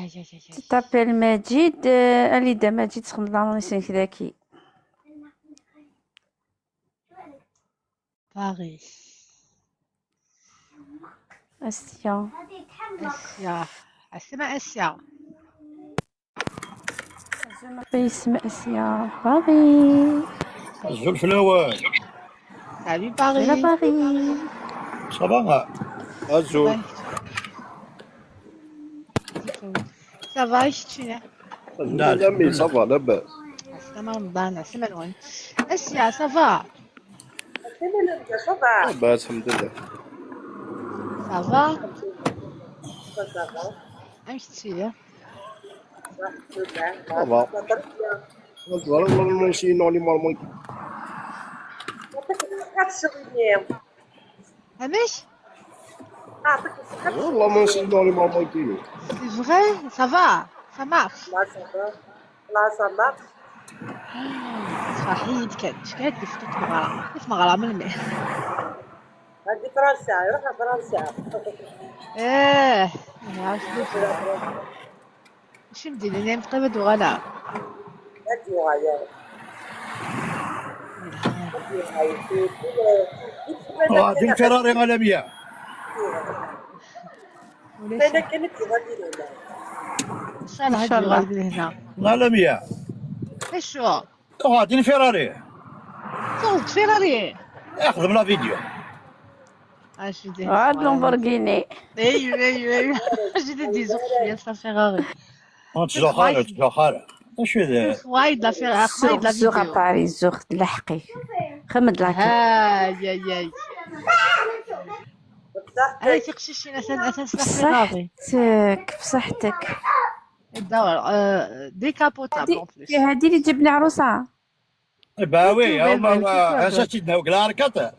aïe, aïe, aïe. تابيل مجيد اليدا مجيد تخمم راني سنك ذاكي Paris. اسيا Asia. اسمع اسيا. باسم اسيا باغي زلف الأول. Salut زولا Paris. باغي صباح الزول. Ça va, ايش تشينا؟ لا الحمد لله. صافا لاباس. عسلامة رمضان، عسلامة الغنم. اسيا سافا. لاباس الحمد لله. سافا. ايش تشينا؟ صافا. والله ماشي نوني مالمون. همش؟ والله ماشي نوني مالمون. C'est vrai? Ça va? Ça marche? صحيت كانت كيف تمغرى كيف مغرى من الماء. هذه فرنسا يروح فرنسا. ايه عاوش دوزو واش ندير انا نبقى دوغالا هذه وغاية غادي الفراري غالبية. انا كانت غادي لهنا ان شاء الله إن شاء هادي الله. غادي لهنا. غالبية شو غادي الفراري صوت فيراري يخدم لا فيديو. اش بدي عاد لامبورغيني ايوا جيت ندي زوق شويه صافي فيراري تجو خارج اش هذا؟ وايد لا فيراري وايد لا زوغ فيديو. باري زوغ لحقي خمد لاكي هاي انا تيقشيشين اساس لا فيراري بصحتك بصحتك الدور ديكابوتابل اون بليس. هادي اللي تجيبني عروسة باوي بيتو بيبي، هما بيتو. اساتذنا وكلا ركض. إليك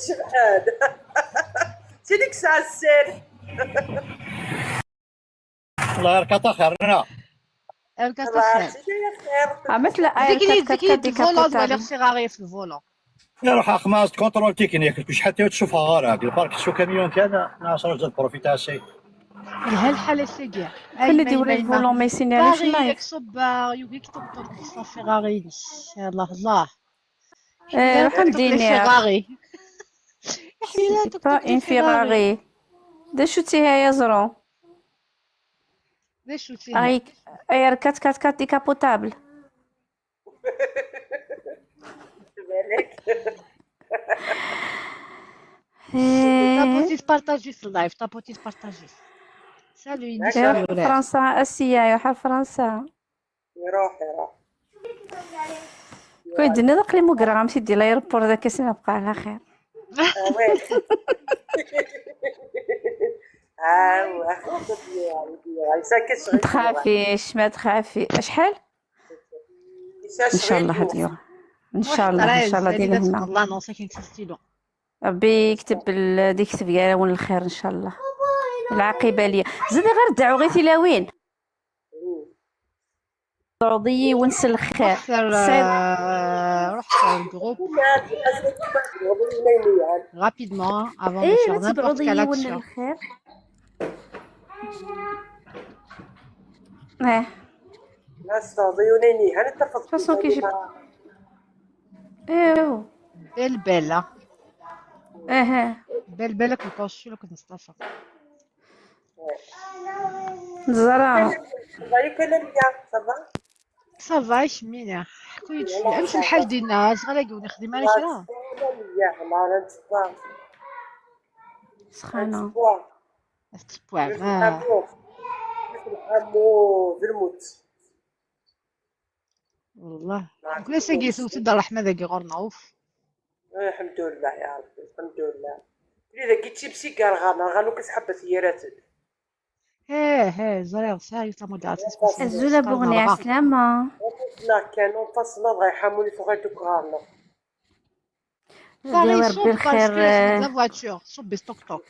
شبعان سيديك ساعة السير الله يركض خيرنا. الكاستخير سيدي يا خير. مثل ديك اللي الفولون ديال فيراري في الفولون. يروح خماس كونترول تكنيك شحال تشوفها غير هاك البارك شو كاميون كان ناصر جات بروفيتا شي لها الحالة سيجيا. خلي ديوري الفولون ما يسينياليش باغي اللايف يكسب يوغيك توك توك فيراري. الله الله. روح نديني فيراري. سيتي با ان فيراري دا شوتيها يا زرو ليش شوتيها؟ اي ركات كات ديكابوتابل تابوتي تبارطاجي في اللايف تابوتي تبارطاجي. سالو يروح فرنسا اسيا يروح فرنسا يروح كويدي نذق لي موغرام سيدي لايربور ذاك السنه بقى على خير ما تخافيش ما تخافي شحال ان شاء الله هاد اليوم ان شاء الله ديال هنا الله نوصيك ستيلو ربي يكتب يكتب كاع ون الخير ان شاء الله العاقبه ليا زيدي غير دعوا غير تلاوين سعودي ونس الخير روح الجروب rapidement avant de faire n'importe quelle action. الخير ناس ضيونيني هل اتفق فاصون كيجيب ايوا بلبلة اها بلبلة كنقوشو لك مصطفى زرا غير كلام صافا صافا شمينا حكويت شويه امشي الحال ديالنا صغير ونخدم على شرا سخانه اسبوع بالموت والله كنا ساقي سوتي دار الرحمه ذاك غير نعوف الحمد لله يا ربي الحمد لله اذا كنتي بسيكار غانو كتحب ثيرات زرير ساي تا موداتي الزوله بغني عسلامه لا كانوا فصلوا غيحموني فوق غانا ديال ربي الخير لا فواتور صوبي ستوك توك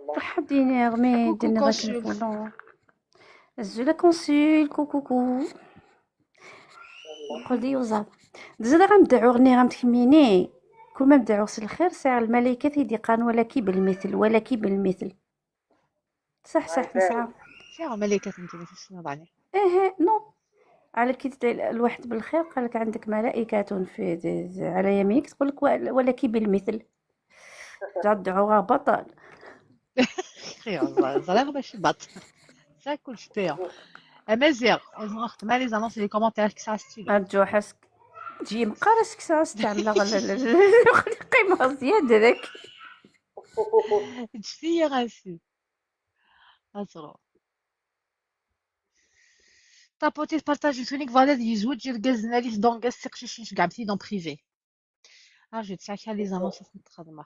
وحديني رمي ديني غاك الفولون الزوله كونسول كوكوكو قول لي وزاب زيد غندعو غني غنتكميني كل ما نبدا عوص الخير ساعة الملائكة تيدي قان ولك بالمثل ولك بالمثل. صح صح نسعى. فيها ملكة انت ما فيش نضعني. ايه نو، على كي تدعي الواحد بالخير قالك عندك ملائكة على يمينك تقولك ولك بالمثل. تدعوها بطل. خير الظلام ماشي بط. Ça كل شتيا. امازيغ لازم نختم لي زانونس لي كومونتير كي سا ستيلو. ارجو حسك تجي مقارس كسا استعمل قيمة زيادة ذاك. تشتي غاسي. أزرو. طابوتي تبارطاجي سونيك فالا يزوج يرقزنا لي دونك سيقشيش كاع بتي دون بريفي. جو تساكا لي زانونس نتخدم.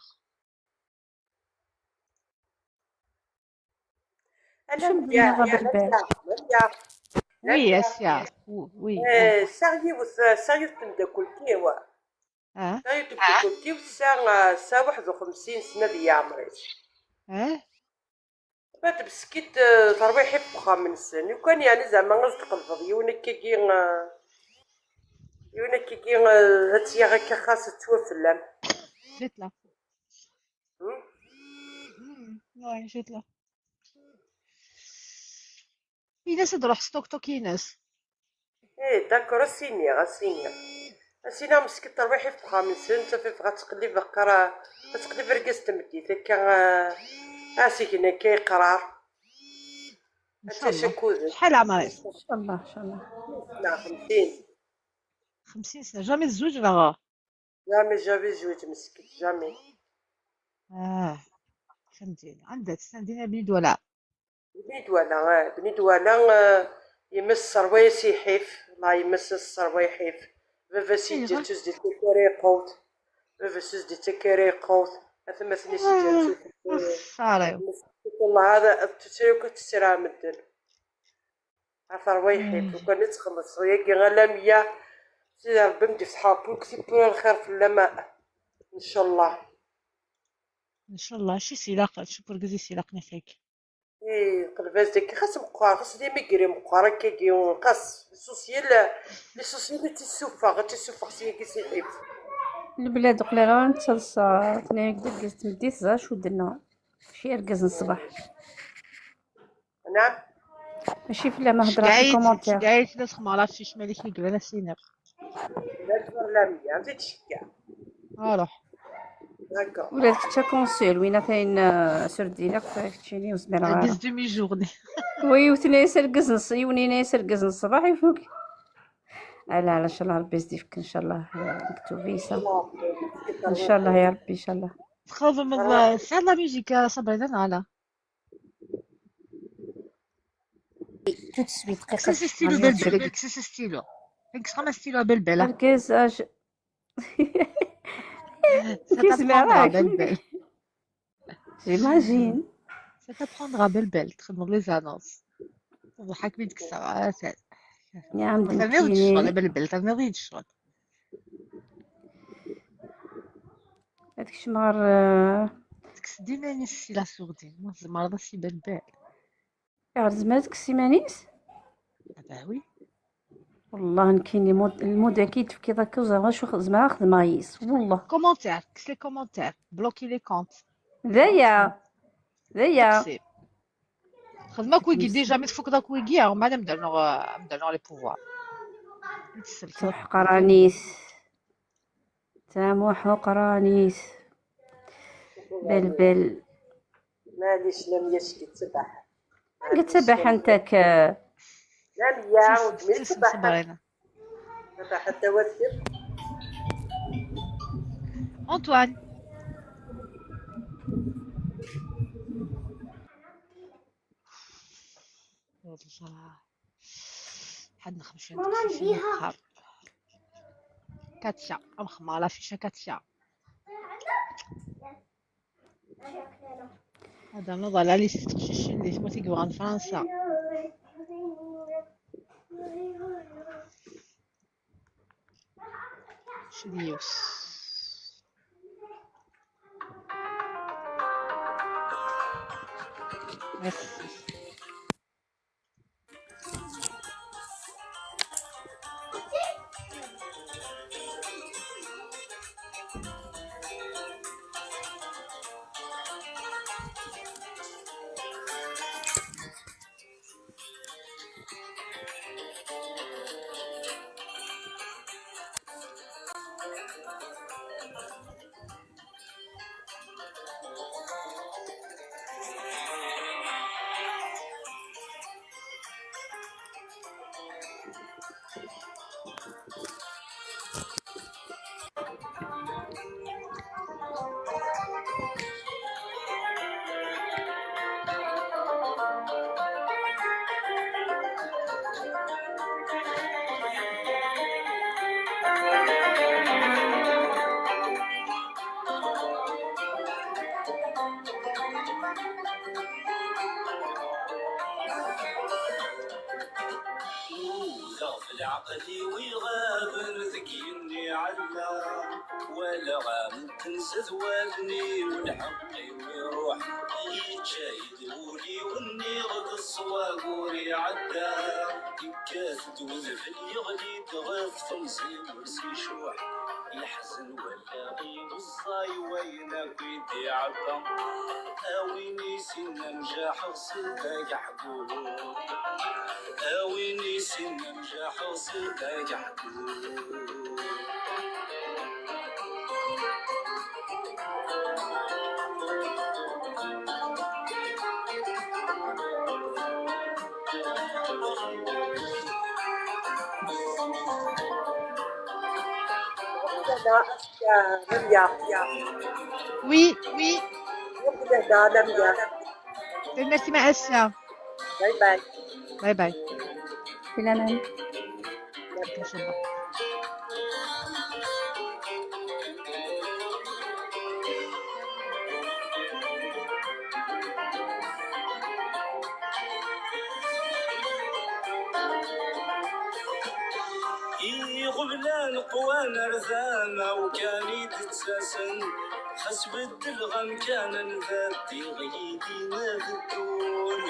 انا شنو بني غا بالبال. وي اسيا وي. ساعة تندكلتي وا اه ساعة تندكلتي الساعة 51 سنة ديال عمري. اه بات بسكيت تربيحي في من السن وكان يعني زعما غتقلبض يونكيكي هاتيا غاكا خاصة توفلام. جيت لا. وي جيت لا. في ناس تروح ستوك توك ناس. ايه داكور اسيني مسكين تربيحي في من السن انت في غتقلب بقرا غتقلب رقاس تمديت هكا اسيكنا كيقرار. ان شاء الله. شكوذ شحال عمرك؟ ان شاء الله ان شاء الله. لا 50 50 سنة جامي الزوج ولا؟ جامي جابي زوج مسكين جامي. فهمتيني عندها تستندينا بنيد ولا؟ بنيت ولا يمس الصروي سيحيف الله يمس الصروي يحيف بابا سيدي توز دي تكاري قوت بابا سوز دي تكاري قوت ثم ثني سيدي صاريو والله هذا تسيوك تسرع مدن الصروي يحيف وكان يتخلص وياكي غلا مية سيدي ربي مدفتحها بول كتب الخير في اللماء ان شاء الله. ان شاء الله. شي سيلاق شي برقزي سيلاقنا فيك. ايه قلباز ديك خاص مقار خاص ديما يقري مقار كيجي ونقص لي سوسيال تيسوفا خاص يقيس يحيف البلاد قليلة نتصلصا تنايك دقز تمديت زا شو درنا شي رقز الصباح. نعم ماشي في ما هضره في الكومونتير. شقايت ناس ما عرفتش اش مالك يقرا سينر. لا تبرلامية عرفتي تشكى روح هكا ولات كنت كونسول وين كاين سردينه فتشيني وزبير غيره. رقز دومي جورني. وي وتنايس رقز نص يوني رقز الصباح يفوق. لا ان شاء الله ربي يزيد فيك ان شاء الله مكتوب فيسا ان شاء الله يا ربي ان شاء الله. تخاف من ساعة لا ميوزيك صبرنا على تسويت كسس ستيلو بالبل كسس ستيلو كسس خمس ستيلو بالبل ركز اش ساتابخوندرا بالبل جيماجين ساتابخوندرا بالبل تخدم لي زانونس تضحك بيدك الساعة يا عم تنريض الشغل دمكيني بالبل تنريض الشغل هاديك شمار تكس ديما نسي لا سوردين مرضى سي بالبل يعرض زمالك السيمانيس. وي والله نكيني المود اكيد في كذا كوزا غنشوف زعما خدمه مايس والله. كومونتير كس لي كومونتير بلوكي لي كونت ذايا تكسي خدمة كويكي ديجا متفوق داك ويكي ومن بعد نبدا لي بوفوار تموح قرانيس تموح قرانيس بلبل معليش لم يشكي تسبح قلت سبح انتك لم يعود من سبح صبرينا سبح التوسل أنطوان والله حد نخمش في الخار كاتشا مخمارة فيشا كاتشا هذا نظر لي ستخششين لي تموتي كبغان فرنسا شديوس ميرسي وزغف العقل ويغابر ذكيني علا ولا غام تنسى ثوالني والحقي ويروح يتشاهد ولي وني غد الصواقوري عدا يكاثد وزفل يغلي تغف تنسي ورسي شوح يحزن ولا غيب الصاي وينك ويدي عبا اويني سنة نجاح وصلتك حقوق اويني سنة نجاح وصلتك حقوق يا لميا وي وي يا لميا ميرسي مع السلامة. باي باي. باي باي. في الأمان. ان شاء الله. غبلان قوانا رزانة وكان يتساسن خس بالدلغم كان نذاتي غيدي نذدون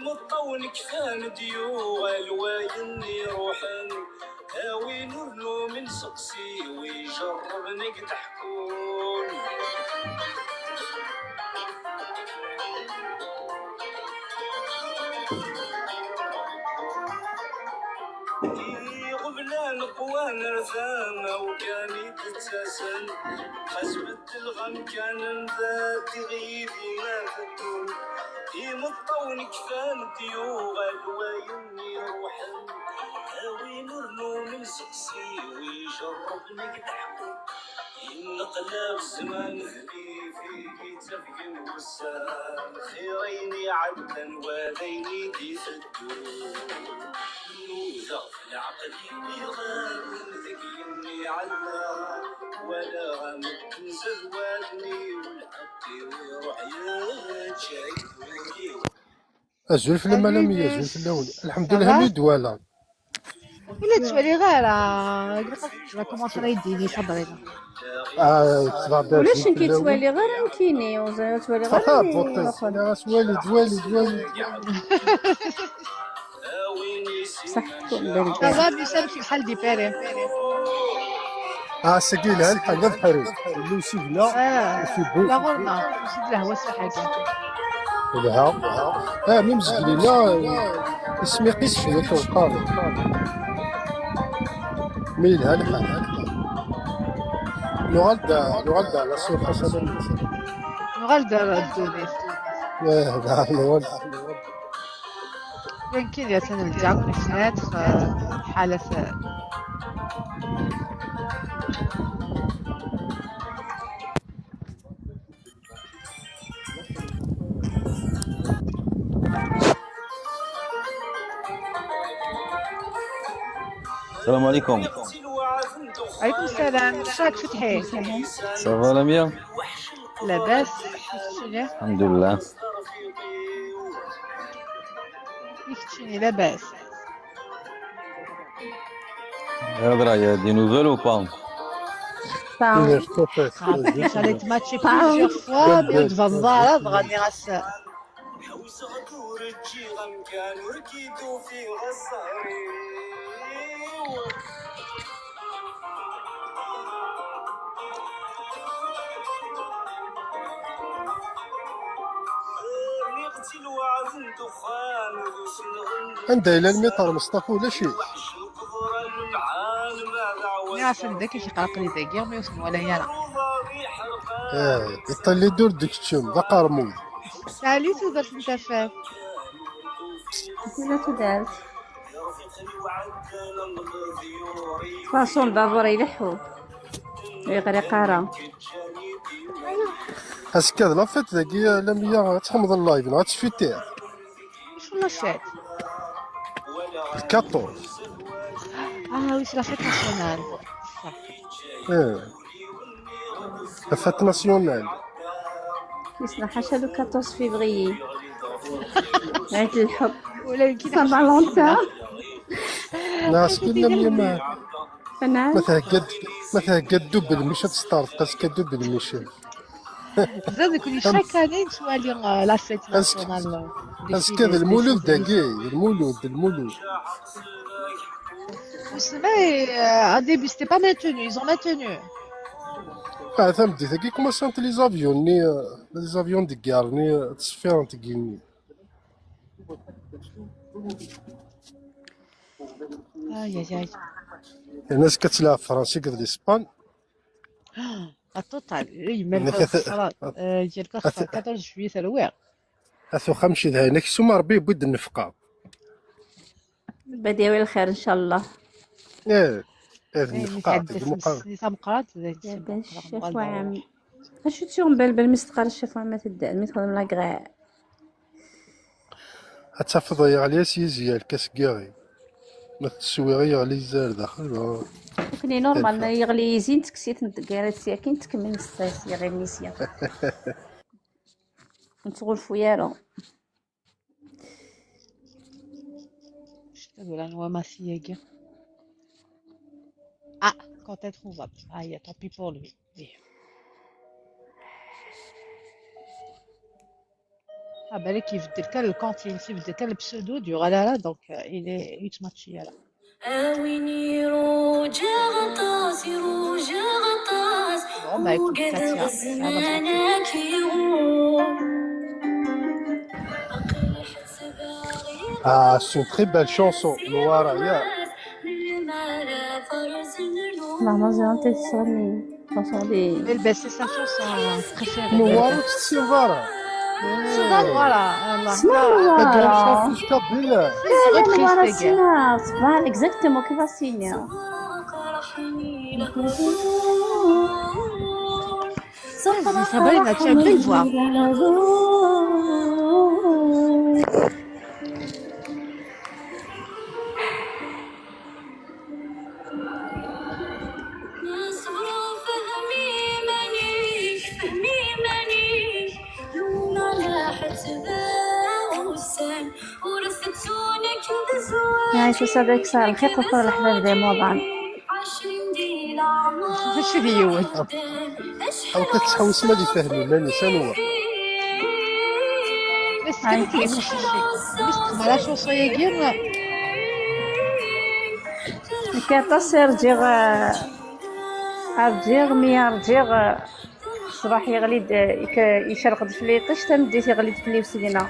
مطون كفان ديوغ الواين روحن هاوي نرنو من سقسي ويجرب نقدح كون غبلان قوان رزانة وكان يتساسن خسبت الغم كان ذاتي غيدي ما تدوم مطون كفان ديوغ الوايني روحن هاوي نرنو من سقسي ويجرب نقدحكم نقلب الزمان ذبي فيك تفقن وسام خيريني عدلا وذيني دي الدون نوزغ في العقل ويغاب ذكيني علا ولا غامض تنزل والني والحقي ويروح يتشايف الزول في الملامية زول في اللون الحمد لله ميدوالا ولا تولي غير كومونسا يديني صبرينا. ولاش انكي توالي غير انكيني وزي توالي غير توالي صح تكون بالك. صافا بيسال في الحال ديبيري. سقيلها الحاجة بحري اللي سيبنا في بوك لا غورنا نسيت له هو حاجه. لها ميم زقلينا اسمي قيس شوية توقاري ميلها الحال نغلدا على السوق حسنا نغلدا الدونيس. نغلدا يمكن يا سنة الجاك نسيت حالة السلام عليكم. عليكم السلام. واش راك فتحي؟ صافا لميا؟ لاباس؟ الحمد لله. كيفتيني لاباس؟ هضره يا دي نوفيل او با؟ خليت ماتشي بليزيوغ فوا مي دفا الدار غادي غاس عندها إلى الميطار مصطفى ولا شي مي عشان داك شي قلق لي داكيا ما يوصل ولا هي لا يطلي يدور ديك التشم ذا قرمون سالي تدرت انت فاك لا تدارت فاصون دابور يلحو يغري قارة اسكاد لا فات ذاكيا لميا تحمض اللايف غاتشفي تاع واش ولا شات 14 oui, c'est la fête nationale. صح. فات ناسيونال. كيسنا حاشا لو 14 فيفري عيد الحب ولا يمكن سان فالونتان. ناس كنا ميما فنعم مثلا قدو بالمشا تستارت قاس قدو بالمشا. زاد كل chaque année نسوالي la fête nationale. قاس كذا المولود دقي المولود. C'est vrai, au début c'était pas maintenu, ils ont maintenu. ثم بديت كي كوماسونت لي زافيون لي زافيون ديكارني تصفيران تقيني. Aïe aïe aïe. الناس كتلعب فرنسي كذا الاسبان. التوتال même خسرات ديال 14 جويي ترويع. اثو خمشي ذا هناك سوما ربي بود النفقه. بداوي الخير ان شاء الله. هذه اللي النفقه تعدى 5 اللي تمقرات باش شافوا عام اش تشوم بالبال مستقر شافوا عام تدع ميدخل لا غرا تفضل عليها سيزيال كاسكاري ما تسوي على زار داخل. كني نورمال يغلي يزين تكسيت ندقيرات ساكن تكمل الساس يا غير ميسيا نتغول فيارو تقول انا ما سياقي. Ah, quand est trouvable. Ah, il y a tant pis pour lui. Oui. Ah, ben là, qui veut dire que le cantine, il veut dire que le pseudo du Radala, donc il est matché là. Bon, bah écoute, Katia, ça va C'est une très belle chanson. Noara, لا ما زالت تصوني تصوني Elle, ben, c'est sa chanson préférée. Noara تسيفارا. Voilà, سنارة مش قبيله. نوارا سنارة فعلا اكزاكتومون كيف سينيا Sabrina, tu as une belle voix. يعني شو صدق صار خير قفر الحباب دي موضعا اش ديول او كتحوس ما اللي فهمي ماني سنوه. بس كنت بس ما لا chanson ياكي كتصير جيغ ميار جيغ صباح يغلي يشرق دفليقش تمديت يغلي دفلي وسينا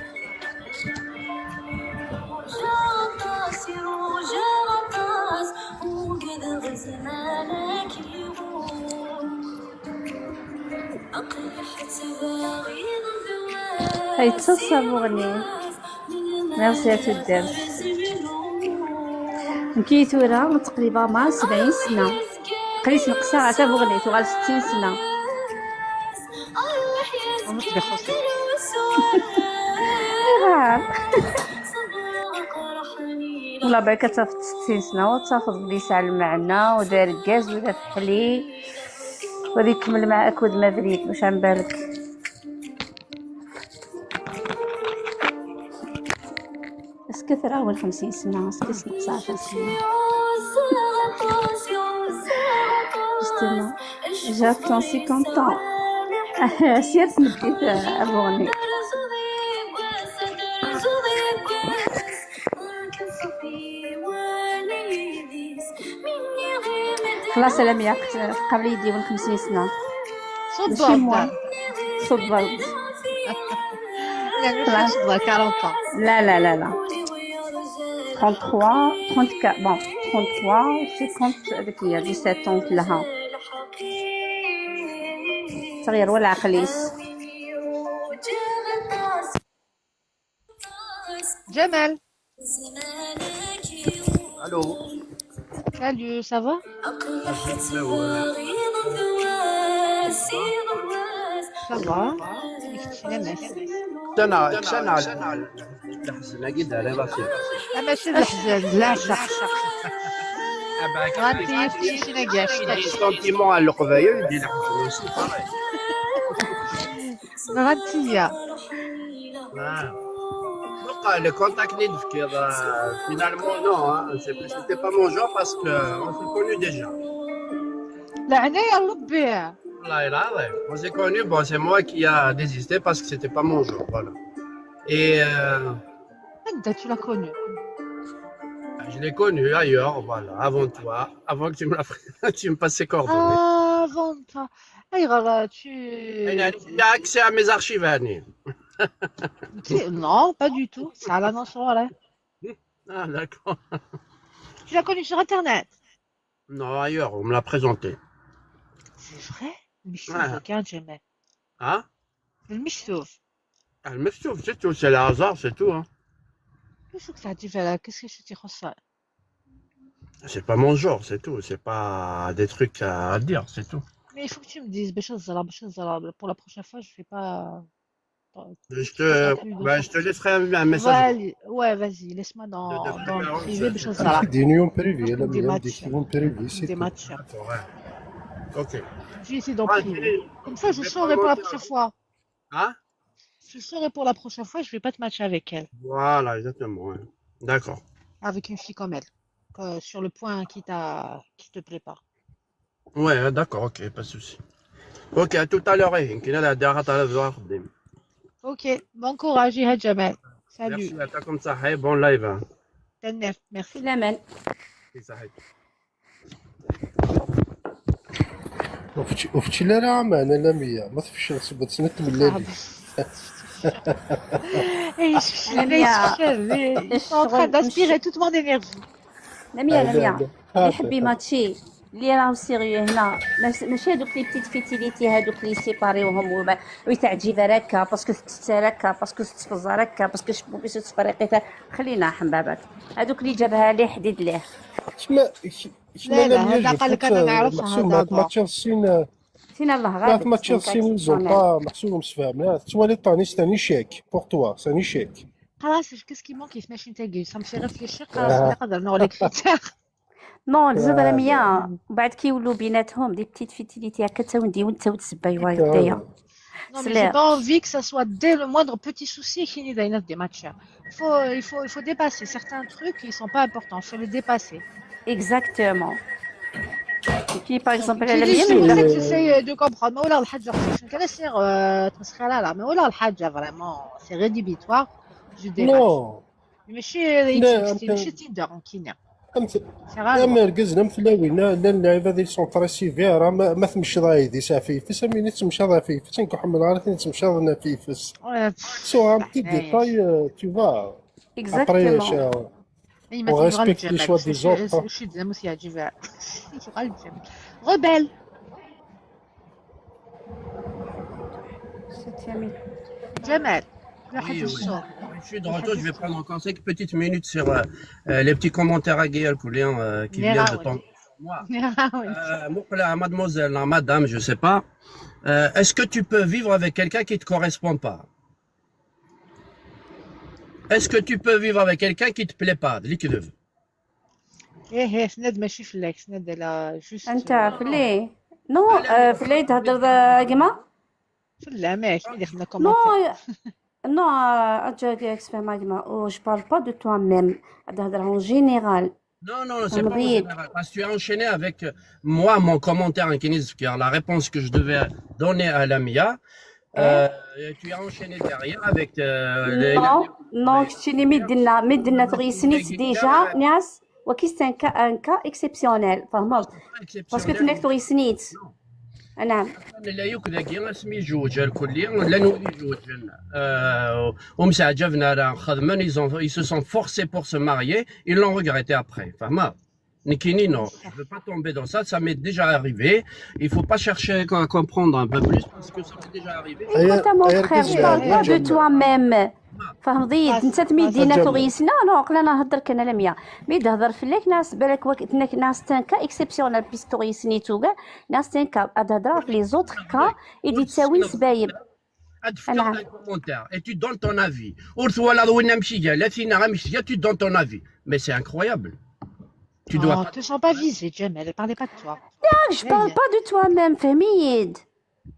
هاي تصصر مغني ميرسي تدرس مكيتورا تقريبا مع 70 سنة قريت نقصا عتا بغنيتو غال 60 سنة ومش بخصوص ولا باكا تافت 60 سنة وتافض بلي ساع المعنى ودار كاز ودا فحلي ودي يكمل مع اكود مافريك واش عم بالك بس كثر اول 50 سنة اسكس نقص 10 سنة justement j'attends 50 ans سيرت نبديت أبغني خلاص لم يقت قبل يديون 50 سنة صوت ماشي موا برد صوت برد يعني مش صوت 40 لا لا لا لا 33 34 bon 33 50 هذيك هي 17 لها صغير ولا عقليس جمال الو salut ça va ça va انا الحزن كي داير راسي ماشي الحزن لا غادي في شي نقاش دي سونتيمون على القبايل يدير الفلوس غادي Donc, le contact Nidfkir, finalement, non, hein, c'était pas mon genre parce qu'on s'est connus déjà. لا عينيا ربي. Là, là, ouais. On s'est connus, bon, c'est moi qui a désisté parce que c'était pas mon genre, voilà. Et انت tu l'as connu. je l'ai connu ailleurs, voilà, avant toi, avant que tu me passes ses coordonnées. Avant toi. ايغا tu Il a accès à mes archives, Annie. non pas du tout c'est à l'annonce là. Ah, d'accord. Tu l'as connu sur internet. Non, ailleurs, on me l'a présenté. C'est vrai Ouais. المشتوف كان جمال Hein? المشتوف. Ah, le monsieur, c'est tout, c'est le hasard, c'est tout, hein. Qu'est-ce que ça dit là? Qu'est-ce que je te dis ça? C'est pas mon genre, c'est tout. C'est pas des trucs à dire, c'est tout. Mais il faut que tu me dises باش نزرب pour la prochaine fois je vais pas Je te laisserai un message. Ouais, vas-y, laisse-moi dans le privé باش كي نزرب دينيون بريفي لا دي ميا ماتش. ديكتيفون بريفي سي des تو. matchs. Ouais. Ok. Je vais essayer d'en Ouais, privé. Comme ça, je saurai pour la prochaine fois. Hein? Je saurai pour la prochaine fois, je vais pas te matcher avec elle. Voilà, exactement. Ouais. D'accord. Avec une fille comme elle. Sur le point qui te plaît pas. Ouais, d'accord, ok, pas de souci. Ok, à tout à l'heure. يمكن هذا داعت على الزهر قدام. Ok, bon courage, Jihad Jamal. Salut. Merci, يعطيكم الصحة. Bon live. Hein. Tanef, merci. في الامان. صحيح. وفتي لا راه معنا لا ميا ما تفشل صبت نت من الليل. Ils sont en train d'aspirer toute mon énergie. لميا اللي يحب ماتشي اللي راهو سيريو هنا ماشي هادوك لي بتيت فيتيليتي هادوك لي سيباريوهم ويتعجب راكا باسكو تتسركا باسكو تتفزا راكا باسكو شبو باش تفريقي خلينا حبابك هادوك اللي جابها ليه حديد ليه. لا هذا قال لك انا نعرفها هذا ما تشيلسين فين الله ما غالب ما تشيلسين زونطا محسوب مسفهم توالي طاني ثاني شيك بور توا ثاني شيك. خلاص qu'est-ce qui manque يسمع شي نتاقي سامشي réfléchir خلاص نقدر نقول لك كريتير. نو الزبره ميا وبعد كيولوا بيناتهم دي بتيت فيتيليتي هكا تا وندي وانت وتسباي وايديا. Non mais j'ai pas envie que ça soit dès le moindre petit souci qu'il y ait des matchs. Il faut dépasser certains trucs qui sont pas importants, il faut les dépasser. Exactement. Et puis par exemple Tu la dis mienne j'essaie de comprendre mais ولا الحاجة خصك نكرسير تمسخيرها لا mais ولا الحاجة vraiment c'est rédhibitoire. Je dépasse. نو ماشي تيندر كينا. اما ركزنا مثلاوينا لا اللعيبه ديال سونطريسي فيها راه ما تمشي ضايدي صافي فاش ملي تمشي ضافي فاش نكحمل عارفين تمشي نفيفس سو ان بتي ديتاي tu vas après exactement. on respecte les choix des autres. Je suis ديما يعجبها. يغال الجمال. Rebelle. Jamal. Oui, je suis de retour, je vais prendre encore 5 petites minutes sur les petits commentaires à Gaël Coulien qui viennent de tomber sur moi. Mademoiselle, madame, je sais pas. Est-ce que tu peux vivre avec quelqu'un qui ne te correspond pas? Est-ce que tu peux vivre avec quelqu'un qui ne te plaît pas? ايه سند ماشي فلاك سند على جوست انت فلي نو فلي تهضر كيما فلا ماشي اللي خدنا نو كومونتير. نو اجا اكسبيرما كيما او جو بارل با دو توا ميم تهضر اون جينيرال. Non, non, c'est pas général. Parce que tu as enchaîné avec moi, mon commentaire en kinésique, la réponse que je devais donner à Lamia. Tu as enchaîné derrière avec نو كنتيني مدنا تغي سنيت ديجا ناس وكيست ان كا اكسبسيونيل فهمت باسكو تنك تغي سنيت. نعم لا يكذا اسمي جوج الكلية لا نولي جوج ومسعجبنا راه خدمن ils se sont forcés pour se marier, ils l'ont regretté après. فهمت Nikini, non, je ne veux pas tomber dans ça, ça m'est déjà arrivé. Il ne faut pas chercher à comprendre un peu plus parce que ça m'est déjà arrivé. écoute mon frère je parle pas de toi-même فهمتي انت تميدينا تغيسنا نو قلا نهضر كان لميا مي تهضر فيك ناس بالك وقت ناس تنكا اكسبسيونال بيس تغيسني توكا ناس تنكا تهضر في لي زوتر كا يدي تساوي سبايب. نعم commentaire et tu donnes ton avis ورث ولا وين نمشي لا فينا غنمشي tu donnes ton avis mais c'est incroyable. Tu dois Non, pas. te sens pas visé, Jamel. Elle parlait pas de toi. Je parle pas de toi-même فهميد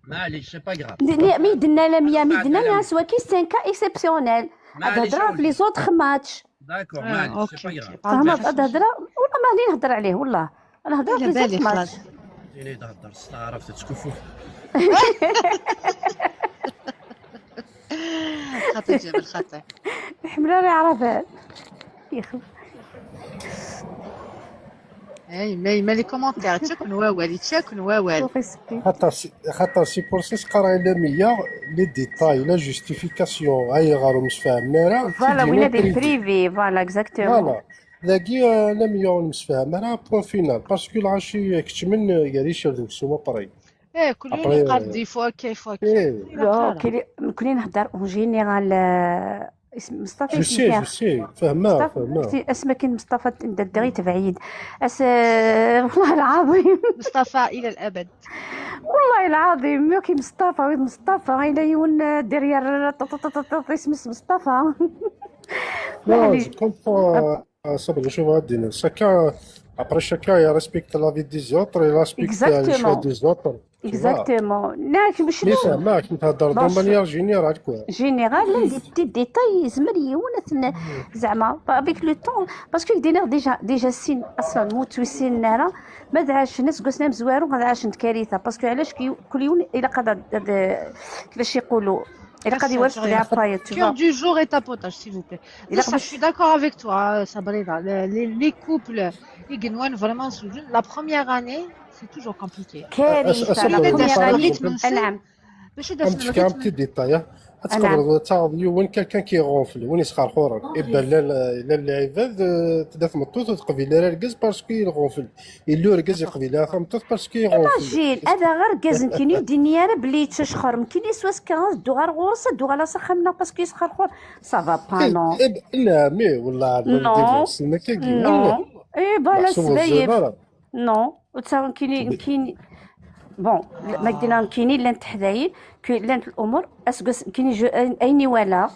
معليش c'est pas grave. مي درنا لميا مي درنا لها سواكي سي ان كا اكسبسيونيل هاد معليش هضره في لي زوطخ ماتش D'accord, معليش اوكي c'est pas اوكي. grave. parle فهمت bien. هاد هضره والله ما غادي نهضر عليه والله انا هضره في على لي بالي زوطخ خلاص. ماتش جيني تهضر عرفت تكفو. خاطر جبل خاطر. حمله راه عرفات يخلف اي ما لي كومونتير تشكن واوال يتشكن واوال. ريسبي خاطر سي بور سي قرا إلا 100 لي ديتاي لا جوستيفيكاسيون هاي غارو مش فاهمنا راه فوالا وين هادي بريفي فوالا اكزاكتومون فوالا لاقي لا 100 مش فاهمه راه بوان فينال باسكو العشي كتمن يريش دوك السوما بري ايه كل يوم ابري يقال دي فوا كيف فوا كيف. ايه لا كوني نهضر اون جينيرال اسم مصطفى جو سي كيفاه فاهمه مصطفى اسمه كاين مصطفى دغي تبعيد والله العظيم مصطفى الى الابد. والله العظيم كي مصطفى ولد مصطفى الى يون دريال اسم مصطفى لا كنت صبر نشوف هادي شاكا ابري شاكا يا ريسبكت لا في دي زوتر يا ريسبكت لي شوا دي زوتر اكزاكتومون لا باش مي فاهمك كنت هضر دون مانيير جينيرال كوا جينيرال دي ديتاي زمر يونث زعما افيك لو طون باسكو دينا ديجا السن اصلا موت سن راه ما دعاش الناس قسنا مزوارو ما دعاش كارثه باسكو علاش كل يوم الا قاد كيفاش يقولوا الا قاد يوافق لي عفايات Cœur du jour et tapotage, s'il vous plaît. Ça, je suis d'accord avec toi, Sabrina. Les couples, les Guénouans, vraiment, la première année, c'est toujours compliqué. كارثه لا بروميير نعم باش يدافع عندك كاع بتي ديتاي تقدر تعاوديو وين كان كيغونفل وين يسخر خورك يبان لا اللاعبات تدافع مطوط وتقبل لا ركز باسكو يغونفل يلو ركز يقبل لا مطوط باسكو يغونفل جيل هذا غير كاز يمكن الدنيا راه بلي تشخر يمكن يسواس 15 دوغار غورس دوغار سخمنا باسكو يسخر خور سافا با نو لا مي والله نو سنة كاكي نو اي بالا سبايب والله نو وتا كاين بون ما قدنا كاينين لان تحداين لان الامور اسكو كاين ايني ولا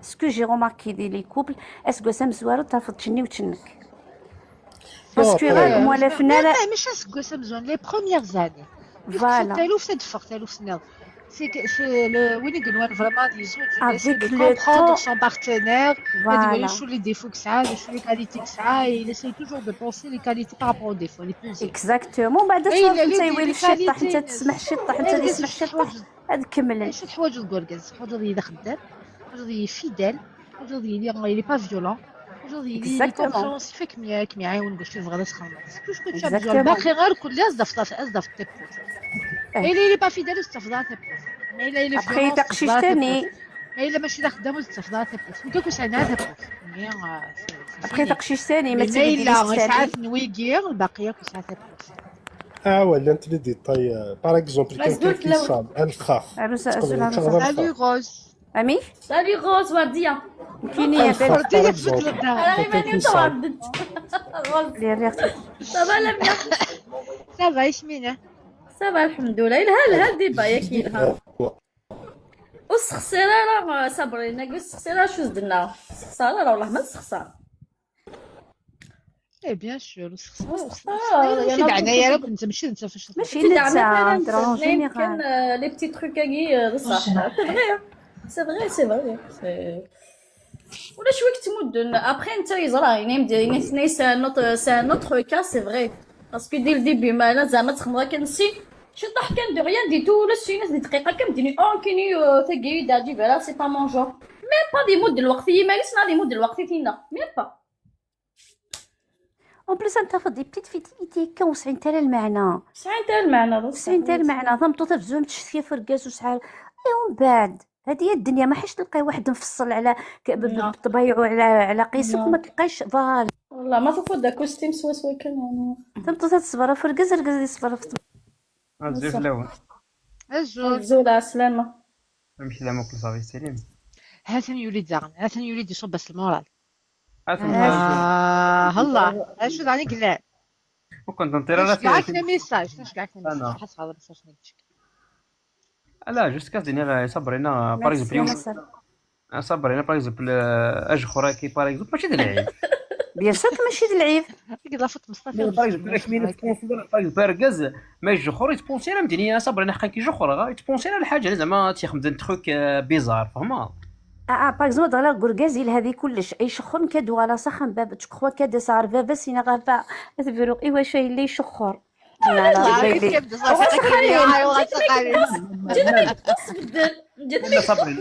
اسكو جي روماركي دي لي كوبل اسكو سام زوارو ترفض تشني وتشنك باسكو غير مولا فينا لا مش اسكو سامزون لي بروميير زاني فوالا تالوف تدفق تالوف سنة c'est le وين يقولون vraiment les autres Avec de le comprendre temps. son partenaire Voilà. شو les défauts que ça a شو les qualités que ça a et il essaye toujours de penser les qualités par rapport aux défauts les plus اكزاكتومون بعد إيه، تصرف لا، انت لا، يولي لي الشطح كاليتي. انت تسمح الشطح انت اللي تسمح الشطح هاد كمل شو الحوايج الكوركاز aujourd'hui il est خدام aujourd'hui il est fidèle aujourd'hui il est pas violent aujourd'hui il est Exactement. compréhensif كم يعاون باش يبغى يسخن tout ce que tu as besoin Exactement. الباقي غير كل أصدف تبوت il est pas fidèle استفضل تبوت mais il est ابخي violent تقشيش تاني إلا ماشي دا خدام استفضل تبوت ممكن كوش عندها تبوت ابخي تقشيش تاني ما ما تسيبي إلا لي ساعات نويكير الباقية كوش تبوت ولا انت لي ديتاي باغ اكزومبل كان كيصاب الخاخ Salut Rose امي سالي غوز ورديه كاينين يا بنت وردية تفوت للدار انا ايماني تردد غوز لي ريختي صافا لا بيان صافا يشمينه صافا الحمد لله الها ديبا ياك يلها والسخسيره راه صبرينا قلت السخسيره شو زدنا السخساره راه والله ما السخساره اي بيان سور يا دعنا يا رب انت ماشي انت فاش ماشي نتا درون كان جينيرال لي بتي تروكاكي بصح سي فغي ولا شويه تمدن ابخي انت يزرا يعني سي نوتر كا سي فغي باسكو دي الديبي ما انا زعما تخمرا كنسي شي طاح كان دو ريان دي تو ولا شي ناس دي دقيقه كمديني كيني تاكي داجي فوالا سي با مون جور ميم با دي مود الوقت ما لسنا دي مود الوقت فينا ميم با اون بليس انت فضي بتيت فيتيتي كان وسعين تاع المعنى ساعه تاع المعنى وسعين تاع المعنى ضمطو تفزوم تشتي فرقاس وسعال ومن بعد هذه هي الدنيا ما حيش تلقاي واحد مفصل على بطبيعو على قيسك وما تلقايش فال والله ما تفوت دا كوستيم سوا كان ضمطو تصبر فرقاس رقاس يصبر في زوج في الاول الزول زولا سلامه نمشي زعما كل صافي سليم هاثن يولي زغن هاثن يولي يصب بس المورال هلا هلا اش داني قلال وكنت نطير على نشكعك الميساج نشكعك الميساج حس هذا الميساج نكتشك لا جوست كازيني صبرينا باغ اكزومبل صبرينا باغ اكزومبل اج خوراكي باغ اكزومبل ماشي ديال العيب بيان سور ماشي د العيب. قلت لها فاطمه صافي باغ مين تبونسي بركز ما يجخر يتبونسي على مدينيه صبرنا حقا كيجخر غا يتبونسي على الحاجه زعما تيخدم تخوك بيزار فهمها. باغ اكزومبل دغلا غورغازيل هذه كلش اي شخون كدو على صخن باب تخوا كدا صار باب سينا غافا تفروق ايوا شي اللي يشخر لا لا بيبي جد ما تفضل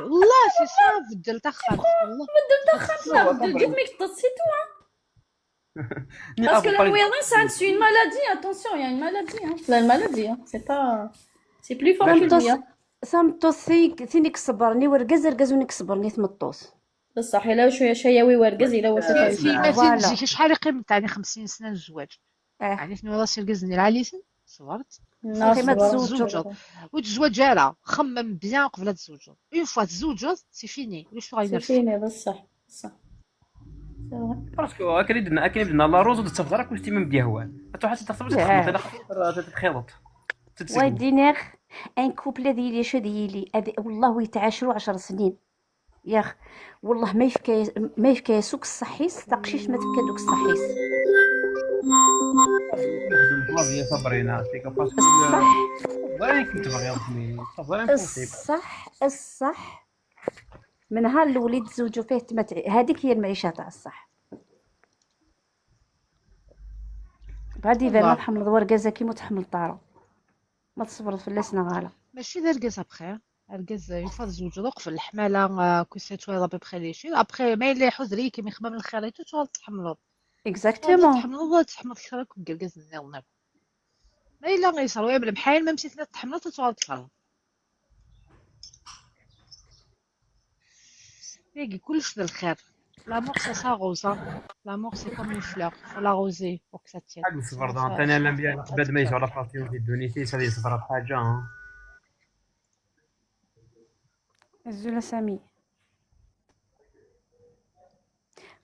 والله سي سا بدل تاخر والله جد ما يتصيتوا parce que la noyade c'est une maladie, attention, il y a une maladie hein. C'est une maladie hein. C'est plus fort que lui. سمطوس ثينيك صبرني ورقزونيك صبرني ثمطوس بصح الا شويه شياوي ورقز الا واش ما تنجيش شحال قيمه تاعني 50 سنه الزواج يعني شنو راسي رقزني العاليسن صبرت ما تزوجوا وتزوج جاله خمم بيان قبل تزوجوا اون فوا تزوجوا سي فيني واش غادي نفس فيني بصح باسكو اكيد بدنا لا روز وتتفضل راك واش تيما مديهوان حتى حتى تخلط واي دينير ان كوبل هذه اللي شديلي والله يتعاشروا 10 سنين يا اخ والله ما يفكا سوق الصحيس تقشيش ما تفكا دوك الصحيس والله صبرينا فيك باسكو والله كنت باغي الصح من نهار الوليد تزوجوا فيه هذيك هي المعيشه تاع الصح بعد فانا تحمل ورقازه كيما تحمل طاره ما تصبر في اللسنه غاله ماشي دار رقازه بخير رقاز يفضل تزوج دوك في الحماله كوسيتو لا بخير لي شي ابخي ما يلي حزري كيما يخمم الخريطه تو تحملوا اكزاكتومون تحملوا الخريطه كرقاز الناو ما الا غيصراو يعمل بحال ما مشيت تحملوا تو تطلع يجي كلش للخير لامور سي سا روزا لامور سي كوم اون فلور faut l'arroser pour que ça tienne حق الصبر ده انا لا بيان بعد ما يجي على فاطمه في الدونيتي سالي يصبر بحاجه الزولا سامي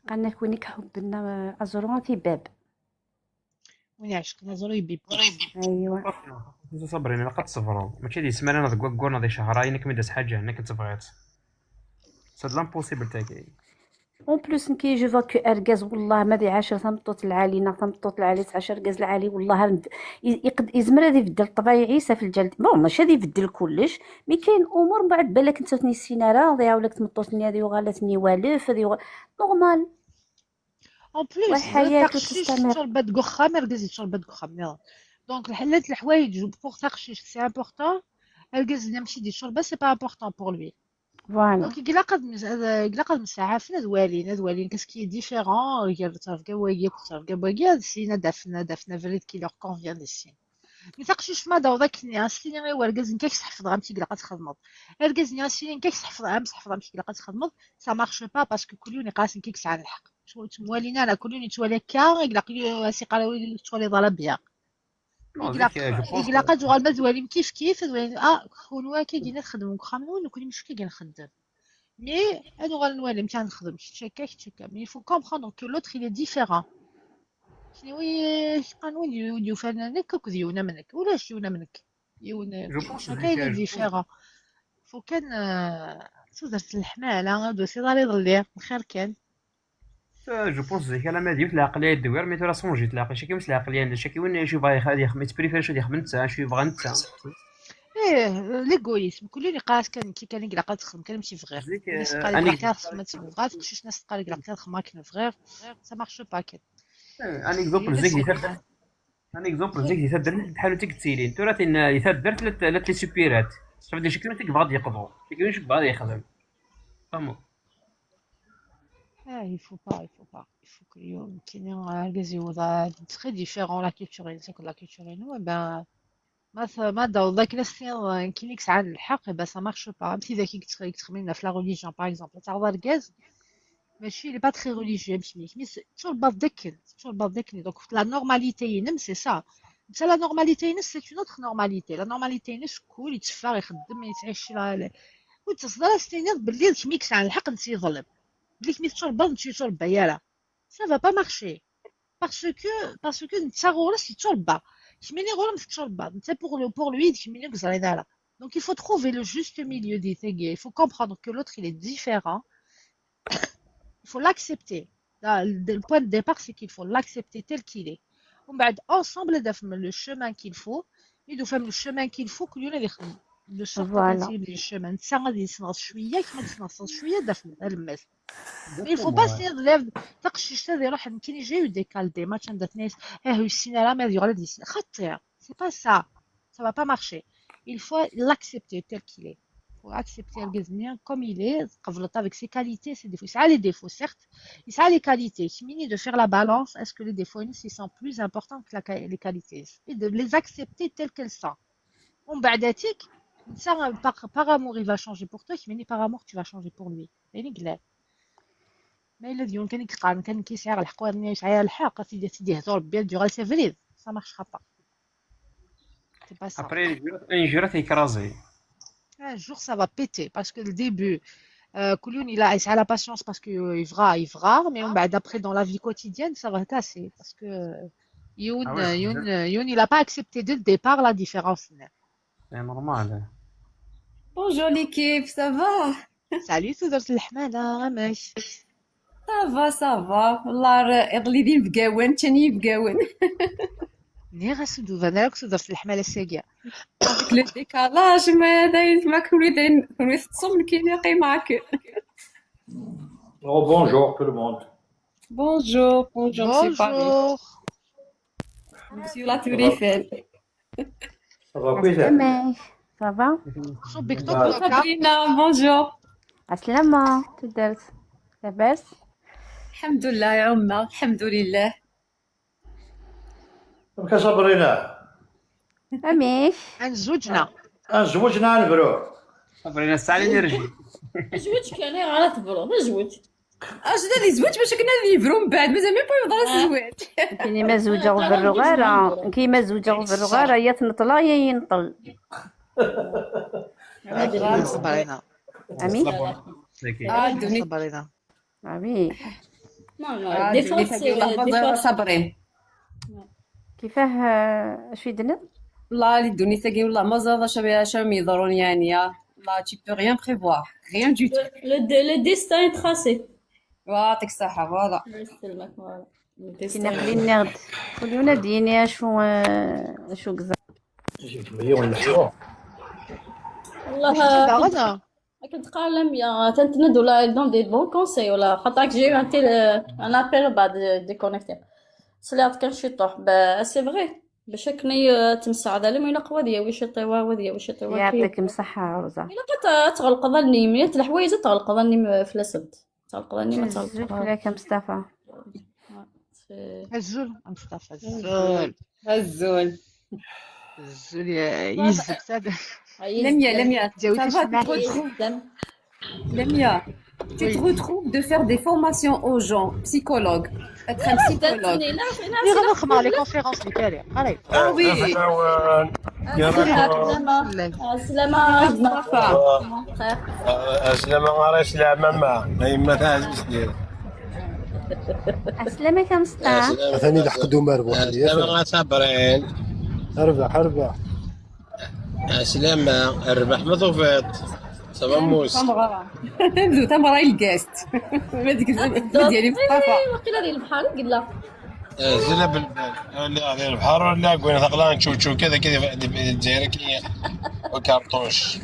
قالنا كونك حبنا ازرون في باب وين عشقنا زوري بيب ايوا صبرين لا قد صبروا ماشي دي سمانه انا تقول دي شهرين كي داز حاجه هنا كنت بغيت ساد لامبوسيبل تاعي اون بلوس نكي جو فوا كو ارغاز والله ما دي 10 ثمطوط العالي ثمطوط العالي 10 رغاز العالي والله يزمر هذا يبدل طبيعي في الجلد بون ماشي هذا يبدل كلش مي كاين امور من بعد بالك انت تني السيناره نضيعوا لك تمطوطني هذه وغالتني والف هذه نورمال اون بلوس والحياه تستمر شربت قخام رغاز شربت قخام دونك الحلات الحوايج بوغ تخشيش سي امبورطون رغاز نمشي دي شربه سي با امبورطون بور لوي فوالا دونك إلا قد مساعة فينا دوالين كاسكي ديفيرون ريال تعرف كوايا تعرف كوايا سينا دافنا فريد كي لور كونفيان دي سين متقشوش ما داو داك السين غير ورقاز نكاك تحفظ غامتي كلا قتخدمض رقاز نياسين نكاك تحفظ غامتي كلا قتخدمض سا مارش با باسكو كل يوم قاس نكاك ساعه الحق موالينا انا كل يوم يتوالى كا يقلا سي قراوي توالي ضلا بيا يقلا قد غالبا دوالين كيف دوالين كونوا كي نخدمو خامنون كل مش كي نخدم mais انا غنولي متى نخدم تشكا مي faut comprendre que l'autre il est différent شنو قانون يوديو فنانك كذيونا منك ولا شيونا منك يونا كاين ديفيرون فو كان درت الحماله دوسي داري ضلي الخير كان جو بونس زيك انا ما ديت العقليه الدوير مي ترى سونجيت العقليه شي كيمس العقليه عندها شي كيوين شي باغي خادي يخمت بريفير شي يخمم انت شي بغا انت ليغويسم كل اللي قاس كان كي كان يقلق تخدم كان ماشي فغير الناس قال لك ما تبغاش كلشي ناس قال لك تخدم كان فغير سا مارش با كان ان اكزومبل زيك اللي تدير بحال تكتيلين ترى اللي درت لي سوبيرات شوف شي كلمه تبغى يقضوا شي كلمه بغا يخدم فهموا il faut pas il faut que كاين غازي وضع très différent la culture c'est que la culture nous ben ما داو داك السين كاين ساعه الحق با سا مارش با ماشي ذاك يتخممنا في لا ريليجيون باغ اكزومبل تاع الغاز ماشي لي با تري ريليجيو مي تشرب داك دونك لا نورماليتي ينم سي سا حتى لا نورماليتي ينم سي اون اوتر نورماليتي لا نورماليتي ينم شكون يتفار يخدم يتعيش وتصدر ستينير بالليل كيميك ساعه الحق نسي يظلم قلت مي تشرب نمشي تشرب يالا سا فا با مارشي باسكو نتا غورس يتشرب كيميني غورم تشرب نتا بور لوي كيميني كزري دالا donc il faut trouver le juste milieu des il faut comprendre que l'autre il est différent il faut l'accepter. Le point de départ, c'est qu'il faut l'accepter tel qu'il est. ومن بعد ensemble نفهم le chemin qu'il faut. يدو فهم le chemin qu'il faut كلنا اللي يخدم. de sorte Voilà. que le chemin انت غادي يتنغص شويه كيما تتنغص شويه دفن الماس. Mais il faut pas se dire تقشيش هذا يروح كاين يجيو ديكال دي ماتش عند الناس السينا لا مير يغلى دي خاطر سي با ça va pas marcher. Il faut l'accepter tel qu'il est. Il faut accepter le comme il est, avec ses qualités, ses défauts. Ça a les défauts, certes, et ça a les qualités. Il de faire la balance, est-ce que les défauts ils sont plus importants que les qualités et de les accepter telles qu'elles sont. On بعداتك par amour il va changer pour toi, mais par amour tu vas changer pour lui. ما إلا ديون كان يقطع كان كيسعى الحق ولا يسعى الحق سيدي هضر بيان دو سي فري ça marchera pas. C'est pas ça. Après, un jour, tu écrasé. Un jour, ça va péter parce que le début, Kouloun, il a la patience parce qu'il vra, mais après, dans la vie quotidienne, ça va casser parce que Youn, il n'a pas accepté dès le départ la différence. C'est normal. Bonjour l'équipe, ça va? Salut, Soudort الحمالة غماش. Ça va. والله يضلي بقاون تاني بقاون. نيغا سودو فاناك Soudort الحمالة الساقية. هذاك لو ديكالاج ما داير ما كوني تصم كيناقي معاك. Oh, bonjour tout le monde. Bonjour, c'est Paris. Monsieur la Tour Eiffel. Ça va كويس؟ Ça va? صوبك Sabrina, bonjour. عسلامة تدرت لاباس؟ الحمد لله يا عمة، الحمد لله. صبرينا. أميش نزوجنا نبرو. صبرينا الساعة اللي نرجع. زوج كان على تبرو ما زوج. اش دا لي زوج باش كنا نيبرو من بعد مازال ما يبغى الزواج. كاين زوجة بالرغارة كيما زوجة بالرغارة يا تنطلا يا ينطل. صبرينا. أمي؟ صبرينا. أمي. صابرين. كيفاه اش يدنا؟ والله اللي دوني ثقي والله ما زاد شام يضرون يعني يا لا tu peux rien prévoir rien du tout. Le destin est tracé. يعطيك الصحة فوالا. كي نخلي نغد قولي وناديني اشو كزا. والله كنت قال لهم يا تنتندوا لا دون دي بون كونساي ولا خاطرك جاي ان ابل بعد ديكونيكتي سلات كان شي طوح سي فغي باش كني تمساعد على من قوا ديا واش طيوا وديا واش طيوا يعطيك مسحة روزا. الا تغلق ظني ميت الحوايج تغلق ظني في الاسد تغلق ظني ما تغلق لك مصطفى الزول مصطفى الزول يزك ساده. Lamia, ça va, Lamia, tu te retrouves de faire des formations aux gens, psychologues, être un psychologue. Les conférences, Ah oui. أسلمك يا مصطفى. ثاني لحقدو مربوح. صابرين. أربع. سلامة الربح ما طوفت صبا موس تمرة الكاست ما ديالي مصطفى وقيلا ديال البحر قلا زلا بالبال البحر ولا كوين ثقلان تشوتشو كذا الجزائر كي وكارطوش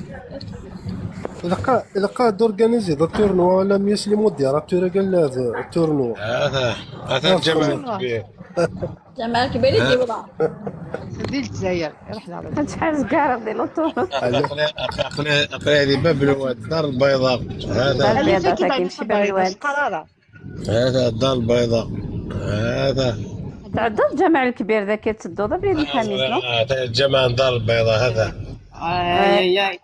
إذا قاد أورجانيزي ذا تورنوا لم يسلموا الديار قال لا التورنوا هذا الجمال الكبير جمال كبير يجي وضع ديال الجزائر رحنا شحال زكارة ديال الطور أقلي هذه باب الواد الدار البيضاء هذا البيضاء كيمشي باب الواد هذا الدار البيضاء هذا تعدى الجامع الكبير ذاك يتسدو ضرب لي الحميد هذا الجامع الدار البيضاء هذا اي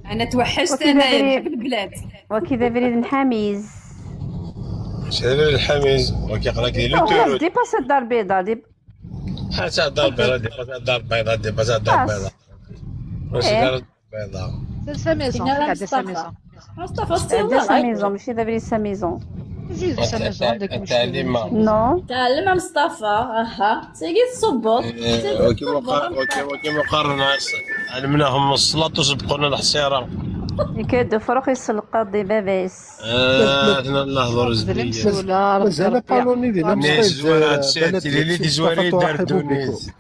انا توحشت انايا نحب البلاد وكذا بريد الحميز شباب الحميز وكيقراك ديال التورو دي باس الدار البيضاء دي حتى الدار البيضاء دي باس الدار البيضاء دي باس الدار البيضاء واش الدار البيضاء سا ميزون قاعده سا ميزون مصطفى سا ميزون ماشي دابا سا ميزون جيب سا ميزون عندك التعليم نو تعلم مصطفى اها سيقي تصبط وكيما قارنا علمناهم الصلاة وسبقونا الحصيرة يكادوا فروخ يسلقوا دي بابيس. احنا نهضروا زبيه مسؤولة ربي مازال ربي بالوني ديال ناس زوار بلد هادشي اللي ديال زواري صفة دار ترحبوا تونس.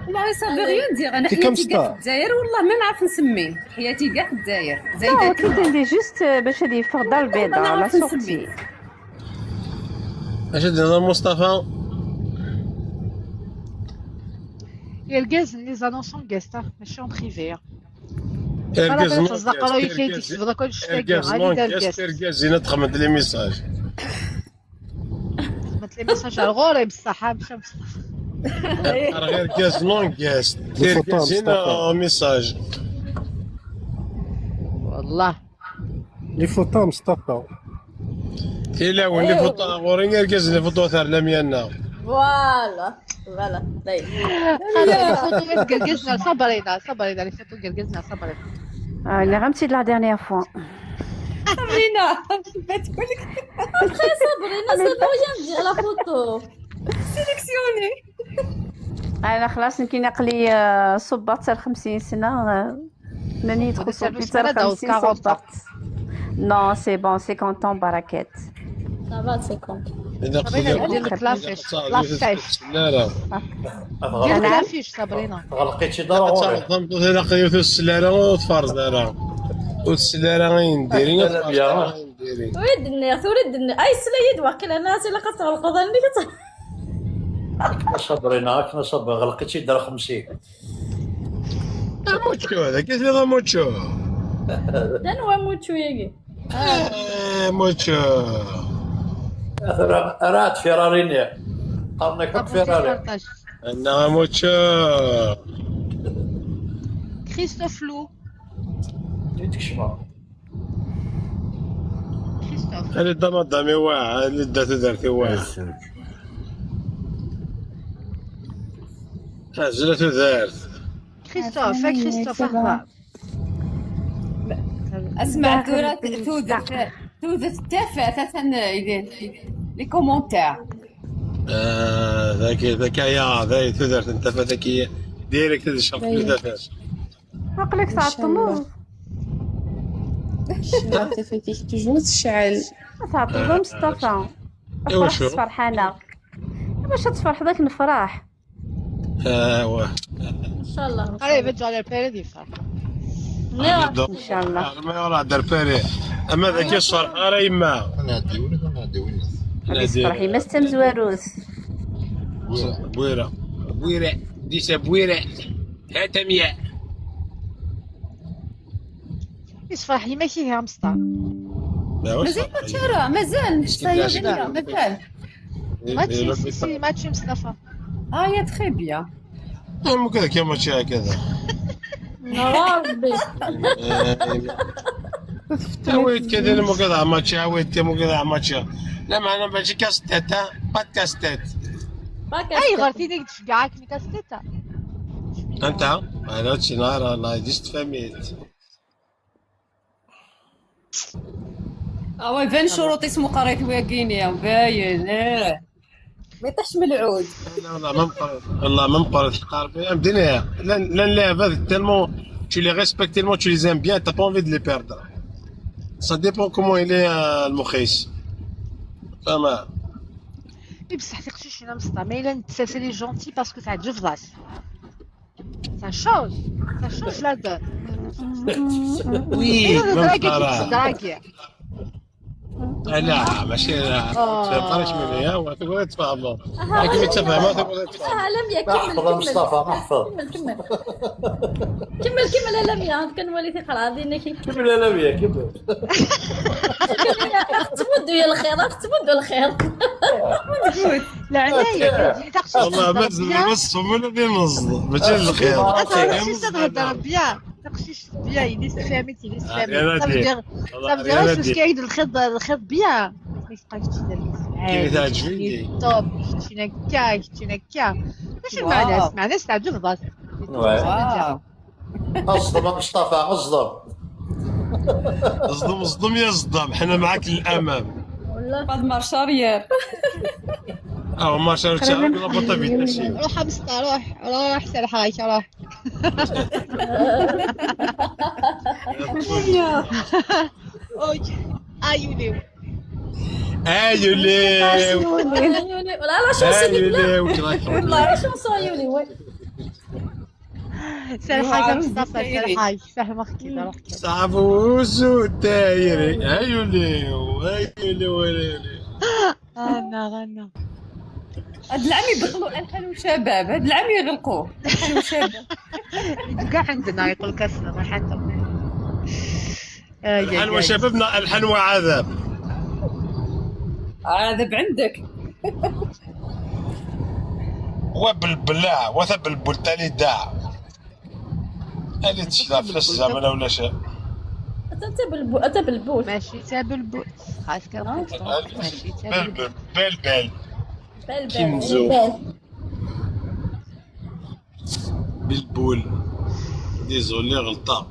والله صافي غير ندير انا كي حياتي كاع كمسطا. في الجزائر والله ما نعرف نسميه حياتي كاع في الجزائر لا زايده كي تندي جوست باش هادي فغدا البيضة ما لا نعرف سوقتي. نسميه. اش دينا مصطفى؟ الغاز لي زانونسون غاستا ماشي اون بريفي. اركز انا تصدق راه يكايتي تفضل كل شيء غادي دار الغاز. اركز هنا تخمد لي ميساج. خدمت لي ميساج على الغوري بصح مشى بصح. غير كاس لون كاس دير كاس هنا ميساج. والله لي فوطا مصطفى إلا ولي فوطا غوري غير كاس لي فوطو ثار لميانا. فوالا فوالا طيب. لي فوتو غير قرقزنا صبرينا صبرينا لي فوتو قرقزنا صبرينا. اللي غنمشي لا ديرنيير فوا. صبرينا بتقولك Après Sabrina, ça veut rien dire la photo. سيليكسيوني. انا خلاص كيناق لي صباط تاع 50 سنه ماني يدخل صوبي تاع 50 صباط. نو سي بون 50 طون بركات. Ça va, c'est con. إذا صبرينا دير لك لافيش لافيش لا لا. دير لك لافيش صبرينا. غلقيتي ضروري. ضمت هنا قيوت السلالة وتفرز دارها. والسلالة غين ديرين نديري. وريد النير وريد النير أي سلايد واقيلا الناس اللي كتغلق ظني صبرينا كنا صبر غلقيتي دار 50. موتشو هذا كيف اللي موتشو؟ ده نوع موتشو يجي. موتشو. رات فيراريني قرنك فيراري. أنا موتشو. كريستوف لو. جيتك شما. كريستوف. اللي دامي واعر اللي داتو دارتي واعر. زلاتو دارت. كريستوف كريستوف هضر. اسمع توذت التافه لي كومونتير. ذكية ذاك تدرت انت ذكية ديريكت تشرب في دافاش. عقلك تعطمو. تفاتيك تجوز تشعل. تعطمو مصطفى. ايوا شو؟ فرحانة. باش تفرح ذاك نفرح. واه. إن شاء الله. علي بجو على البيريد يفرح. ان شاء الله. ما يراه دار باري. اما ذاك الصرح راه يما. فرحي ما استمز واروس. بويرة ديسا بويرة هاتمية. يصفح لي ماشي هي مسطر. مازال ما تشرى مازال صاير مازال. ماتشي سي ماتشي مصطفى. يا تخي بيان. مو كذا كيما تشي هكذا. ربي. عويت كذا مو كذا عماتشي عويت مو كذا عماتشي. لا معنا باجي كاستيتا با كاستيت. اي غرتيني تشجعك كاستيتا. انت انا هادشي نهار انا جست فهميت. وي بان شروط اسمه قريت ويا كينيا باين ما يطيحش من العود. والله ما مقرد قاربي مدينه لان لعبه تالمون tu les respectes tellement tu les aimes bien t'as pas envie de les perdre ça dépend comment il est المخيس فما بصح تقشيش هنا مسطر ما الا نتساسى لي جونتي باسكو تعجب راس ça change la donne. وي دراكي لا ماشي تعرفش مني وتقول تفهموا لكن تفهموا تقول تفهموا لميا كمل مصطفى محفظ كمل لميا كنولي تقرا دينا كيف كمل لميا كمل تمدوا يا الخير تمدوا الخير لا عناية والله بس ولا بينص ماشي الخير تقشيش تهضر بيان تقشيش بيان يديس فهمتي يديس فهمتي صافي واش كاين الخيط بيان ما يبقاش كيف تعجبني طوب شتينا كا ماشي مع ناس تعجب راسك اصدم مصطفى اصدم يا صدام حنا معاك للامام والله بعد مارشاريير مارشال تاعك لا بطا فيت ماشي روح مسطر روح سرح هاي روح ايوليو ايوليو لا لا شونسي ايوليو والله شونسي يولي وي سهل حاجة مصطفى سهل حاجة سهل ما حكيت روح كده صعبوسو دايري ايوليو ايوليو غنى غنى هاد العام يبطلوا الحان وشباب، هاد العام يغلقوه الحان وشباب. كاع عندنا يقول لك اسمع حتى الحن وشبابنا الحن وعذاب. عذاب عندك. وبالبلاع وثب البلتالي داع اللي تشلى في الزمن ولا شيء. أنت بالبوت ماشي تاب البوت خاص كان ماشي تاب بلبل بل كنزو بالبول ديزولي غلطة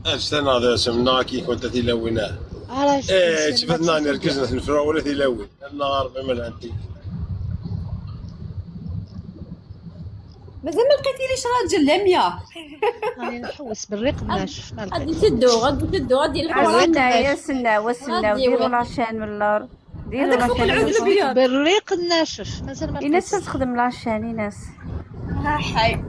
اجتنا هذا سمنا كي كنت تلوناه شفتنا نركزنا في الفرع ولا تلون النهار بمن عندي مازال ما لقيتيليش راجل لميا. راني نحوس بالريق الناشف ما غادي لقيت تدو غادي سناو سناو ديروا لاشين من اللور ديروا لاشين بالريق الناشف مازال ما ايناس تخدم لاشين ايناس حي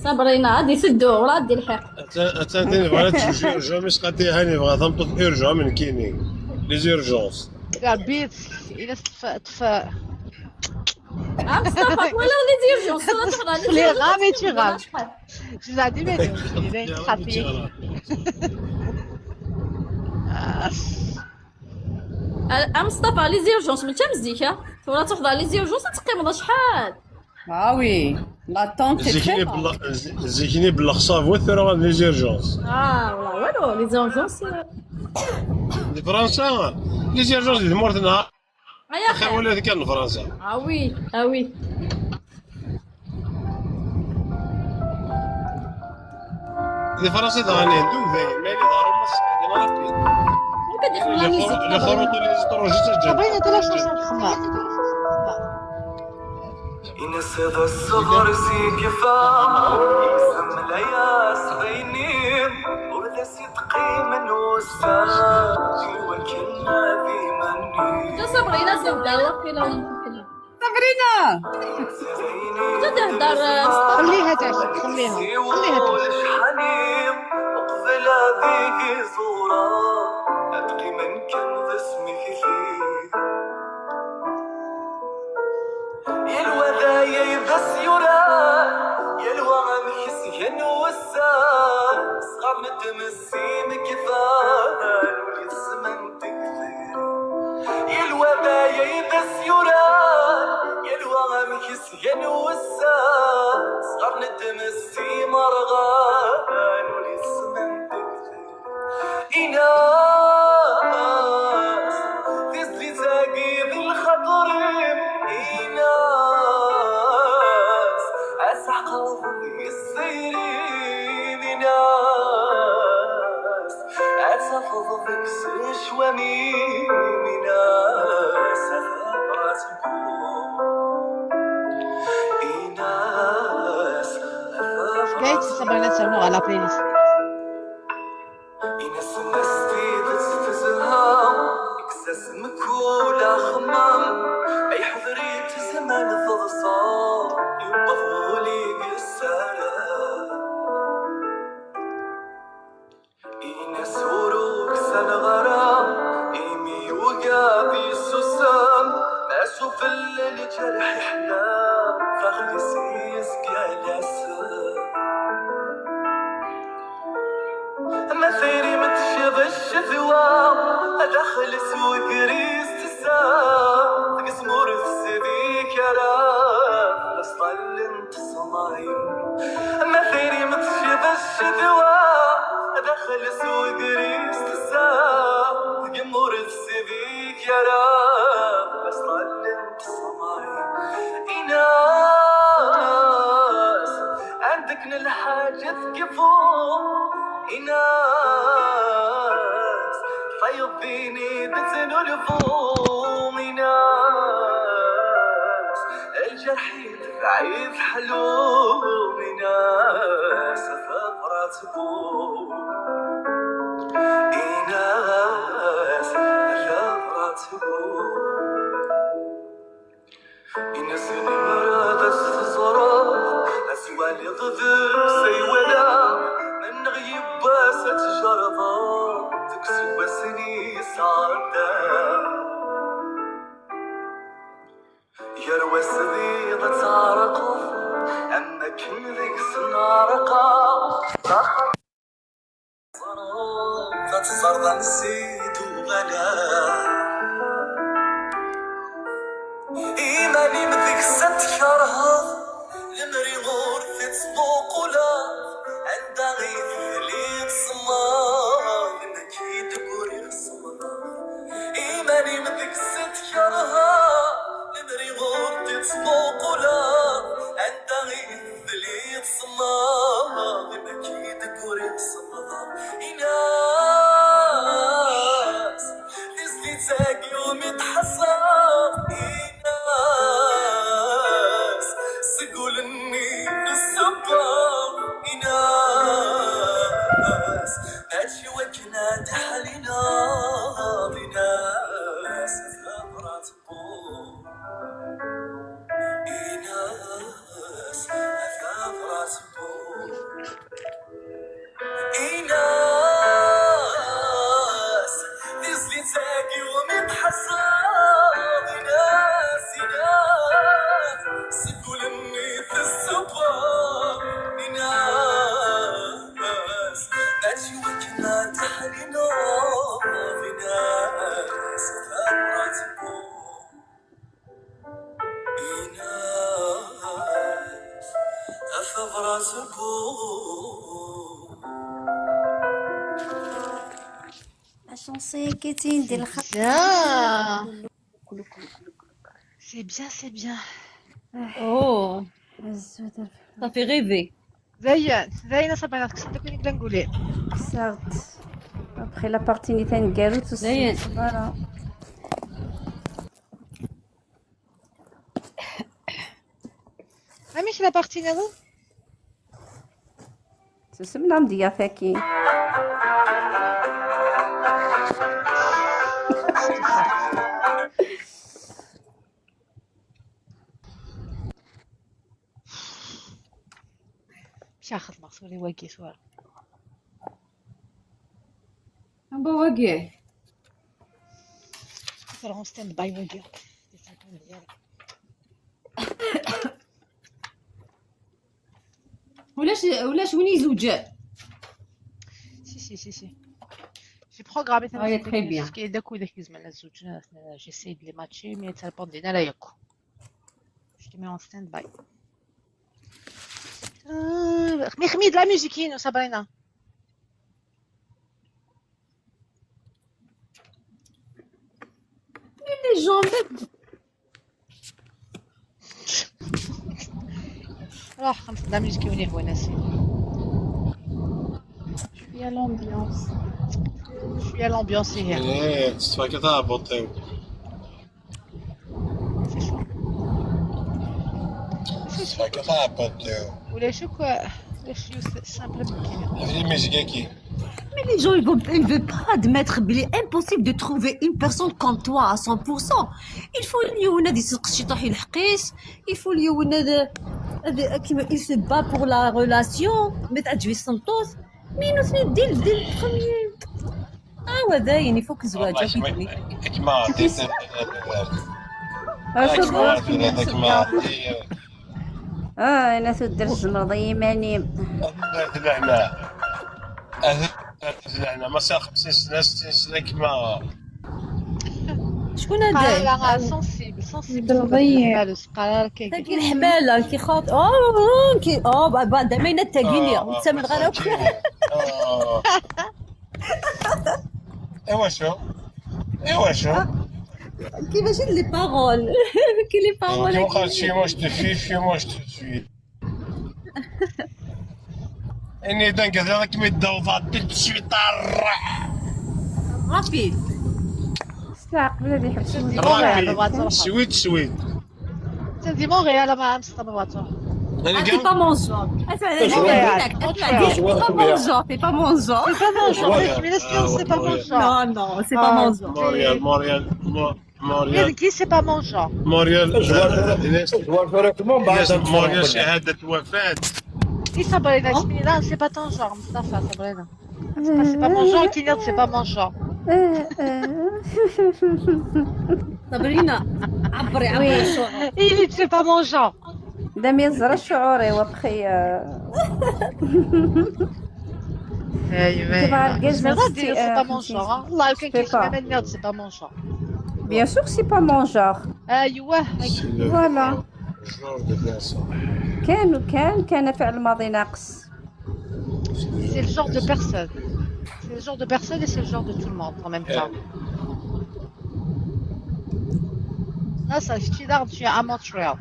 صابرين غادي تدو ولا دير الحق اتاني بغات جاميس قاتي هاني بغا تنطط اورجون من كيني لي زيرجونس بيت الى طفى مصطفى ولا لي ديرجونس تخدم لي غامي تي غام زادي ما دير خاطي مصطفى لي زيرجونس من تم مزيكا ولا تخضع لي زيرجونس تقيم شحال وي لا طونت زيكيني بالخصاف وثروا لي زيرجونس والله والو لي زيرجونس دي فرنسا لي زيرجونس دي مورتنا يا خير ولا ذيك كان فرنسا وي دي فرنسا غاني ندو ذي مالي دارو مس ممكن يخدم لا ميوزيك اللي خرطوا لي زيتروجي بغينا تلاش نخمم ينس هذا الصغر سي كفام يقسم العياس بينين وذا صدقي من وساجي وكلنا ذي مني صبرينا زبده وقيلا صبرينا تهدر خليها تعيش خليها حنين اقبل هذه زورا ابقي من كان اسمي فيه يا الوذايا يبس يران يا الوعم حسين وسان صغار متمسين كفان واليسمن تكثير يا الوذايا يبس يران يا الوعم حسين وسان صغار متمسين مرغان واليسمن تكثير إناس تزلي زاقي ذي الخطرين إناس أسح قلبي السيرين ناس أسف ضفك سشوامي ناس إناس قاعد تسمعنا سمو على بلايليست إناس نستي تستزهام إكساس مكولا خمام أي حضري تزمان فضصام يبضولي قسالة إناس وروك سنغرام إيمي وقابي سوسام أشوف الليل جرح حلام فخلي سيس قالسام مثيري متشذ الشذوى أدخل سوق ريس تسام تقسمور السدي كرام لسطل انت صمايم مثيري متشذ الشذوى أدخل سوق ريس تسام تقسمور السدي كرام لسطل انت صمايم إناس عندك الحاجة تكفو إناس فيضيني دزن الفوم إناس الجرح يتبعي في حلوم إناس ثغرة بوم إناس ثغرة بوم إناس المراد الزرار أسوالي غذر سيولا من غيب باسة جرضا تكسب سني سعدا يروى السديد تعرقف أما كن ذيك سنارقا تتصرد نسيت وغلا إيماني مذيك ست شرها لمري غور في تصبوق ولا عندها غيث اللي تصمام أكيد قوري الصمام إيماني مذيك ست شرها لمري غور في تصبوق ولا عندها غيث اللي تصمام أكيد قوري الصمام إناس تزلي تاقي ومتحصر إناس سقول إني في الصبر إناس ماشي وكنا تحلينا بناس ثغرة بوم إناس ثغرة بوم إناس تزلي تاقي ومتحصر إناس إناس سقول إني في الصبر إناس ماشي وكنا تحلينا بناس ثغرة بوم إناس ثغرة بوم شونسي كيتين ديال الخط. سي بيان سي بيان. اوه صافي غيفي زين صبرنا كنت كوني بلا نقولي صارت ابخي لا بارتي اللي تنقالو زين. فوالا عميش لا بارتي نظن تسمنا مضيا فاكي مش اخذ مغسولي واقي سوار با واقع راهم ستاند باي واقي ولاش وين يزوج سي جي بروغرامي هاي تري بيان. كي داك وداك زعما الزوج جيسي دي لي ماتشي مي تربوندينا لا ياكو جو مي اون ستاند باي خميد لا ميوزيكين وصابرينا لي جون روح خمس لا ميوزيكي وني هو ناسي شويه لومبيونس شويه لامبيونس هي ايه تستفى كذا بوطيو تستفى كذا بوطيو ولا شوك ولا شو سامبل كيما هذه الميزيكا كي Mais les gens, ils ne veulent pas admettre qu'il est impossible de trouver une personne comme toi à 100%. Il faut اليوم هذا يسرق شي طاح يلحقيس. Il faut اليوم هذا كيما il se bat pour la relation. ما تعجبش سنطوس. مين وثني دير البخمية. وهذا يعني فوق الزواج. كيما ديت انا تدير الزمر ضيماني هذا ما سا 50 سنة 60 سنة كيما شكون هذا؟ لا سونسيبل بالضيع. كي الحمالة كي خاط كي بعد ما ينتقيني وتسمى الغلا ايوا شو كيفاش لي بارول كي لي بارول كيما قالت في موش في موش تسوي اني دنك هذا كيما يدوض ديال الشيطان رابيد ساعة قبل هذه حبسوني سويت تنزي مونريال ما امس طاب الواتور انا c'est pas mon genre. C'est pas mon genre. C'est pas mon genre. Mais l'espion, c'est pas mon genre. Non, non, c'est pas mon genre. Mais qui c'est pas mon genre. موريال بعد موريال شهادة وفاة. Qui Sabrina là, c'est pas ton genre, Mustafa, Sabrina. C'est pas mon genre, Kinert, c'est pas mon genre. صابرينا عبري الشعور. Il c'est pas mon genre. دام يزرع شعوري وبخي C'est vrai, c'est pas mon genre. Allah, quelqu'un qui m'aime merde, c'est pas mon genre. Bien sûr que c'est pas mon genre. أيوه. Voilà. كان فعل الماضي ناقص. C'est le genre de personne. C'est le genre de personne et c'est le genre de tout le monde en même temps. Là, ça, je suis à Montréal.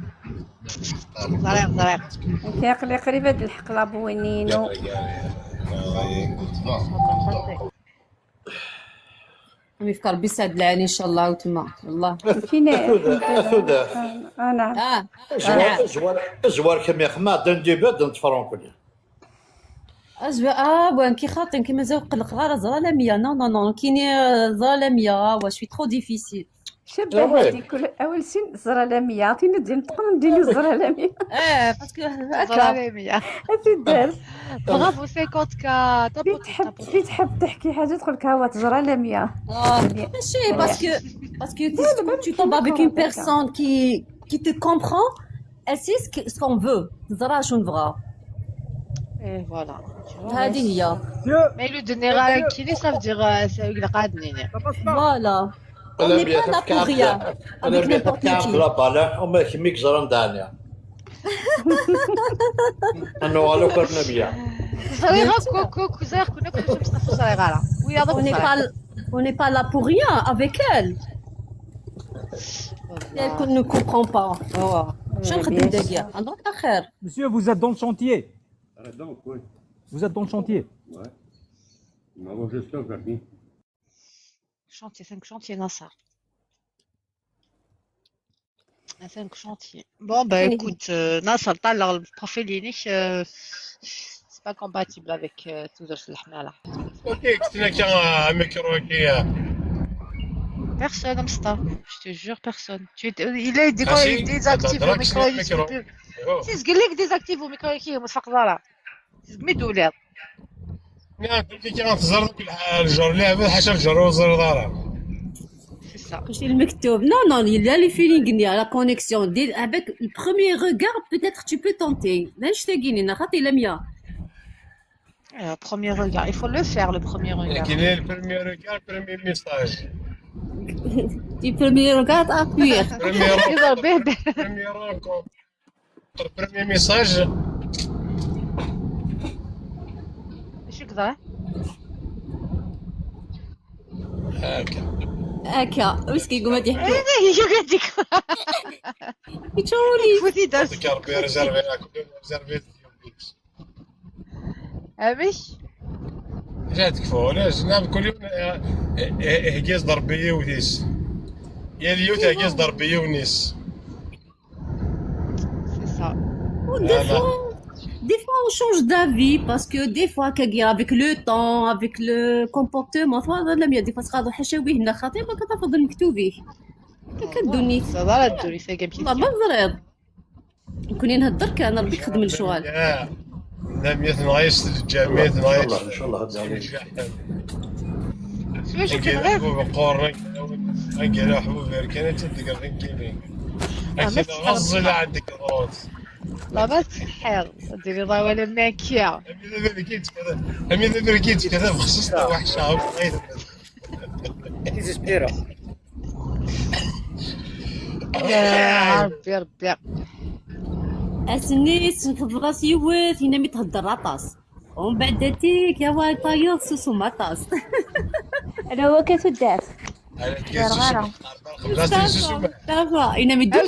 ظريف. كيقلي قريبة د الحق لابوينينو. يفكر بيسعد العاني ان شاء الله وتما والله. فين انا زوار كم خما دن ديبا دن فرنكولي بوان كي خاطر كيما زاو قلق غير ظلاميه نو كيني ظلاميه واش في ترو ديفيسيل. شبه هذيك اول سين الزرالاميه عطيني ديال نديري الزرالاميه. باسكو زرالاميه هادي دار برافو 50 في تحب تحكي حاجه تقول لك ها زرالاميه. ماشي باسكو tu tombes avec une personne qui te comprend, elle sait ce qu'on veut زرا شنو نبغى. Et voilà. هذه هي. Mais le général qui ça veut dire c'est يقعدني. Voilà. On n'est pas là pour rien. Avec n'importe qui. لا وما كميك زران دانيا انه غالو كرنبيا صغيرة كوكو زير كنا كنت مصطفى صغيرة ويا On n'est pas là pour rien avec elle. Elle ne comprend pas. شنو نخدم داكيا عندك خير. Monsieur, vous êtes dans le chantier. Donc, oui. Vous êtes dans le chantier. Ouais. Maman, je suis permis. Chantier 5 chantiers Nassar. 5 chantiers. Bon bah écoute Nassar طلع البروفيل ينيش c'est pas compatible avec tout ce الحمالة. اوكي قلت لك يا ميكرو كي Personne Amsta, je te jure personne. Il est désactive au micro. Si je dis que désactive au micro qui مش فقدرة. مدولات. كي غنتزر الجر لعبه حاشا الجر وزر دارها. C'est le المكتوب. Non, il y a les feelings, il y a la connexion. Avec le premier regard, peut-être tu peux tenter. ماش تاقيني نخاطي لميا. Premier regard, il faut le faire le premier regard. Quel est le premier regard, le premier message? Du premier regard à appuyer. Premier rencontre. Le premier message. شو كذا؟ هكا واش كيقوم هادي يحكي؟ شو قالك؟ يتشاولي فوتي داس. ذكر بيرزرفي ريزرفي أبيش؟ جاتك فولاش نعم كل يوم هجاز ضربية ونيس يا اليوت هجاز ضربية ونيس. C'est ça. Des fois on change d'avis parce que des fois avec le temps avec le comportement des fois تقعدوا حشاويه هنا خاطر ما كتفضل مكتوبيه كدوني صدارة الدوري ساقا بيتي ما ضريض كوني نهضر كان ربي يخدم الشغل نعم يتنغيس الجامعة تنغيس ان شاء الله غادي شو كنغير بقور نقرا حبوب كانت تذكر فين كاينين اكيد غزل عندك دروس لا ما تحير ديري ضوالي الماكية امين بركيت كذا بخصوص وحشه ديزيسبيرا يا ربي ربي اسنيس في راسي يوث هنا مي تهضر راطاس ومن بعد داتيك يا واي طايوط سوسو ماطاس انا هو كاتو دار غارة صافا انا مدوك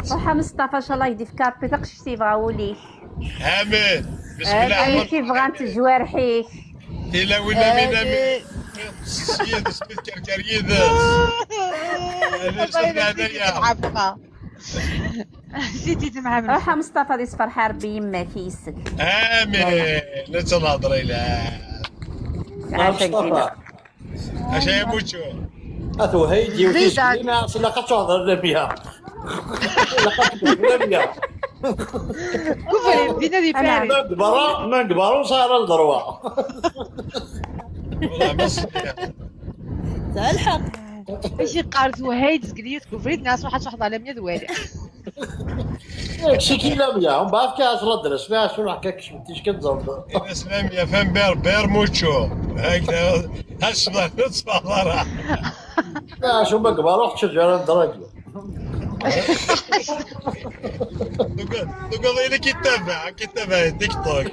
صحة مصطفى ان شاء الله يدي في كاربي داكشي تيبغاو ليه امين بسم الله اللي تيبغى انت جوارحيك الا ولا من سيد سميت كركريد علاش هنايا نسيتي مع روح مصطفى دي صفر حارب يماك يسك. امين لا تنهضري لا مصطفى اش يموتوا اثو هيدي وتسكينا لا كتهضر بها لا بها كفر بدينا دي فاري من كبارو صار الدروه والله بس تاع الحق ايش قالت وهيد سكريت كفريت ناس واحد على 100 دوالي شي كيلا بيا من بعد كاس ردرس فيها شنو حكاك شفتيش كتزرد اسلام يا فان بير موتشو هكذا هالصبر نتصبر لا شو ما كبارو تشجع الدرجه تقول لي كتابة تيك توك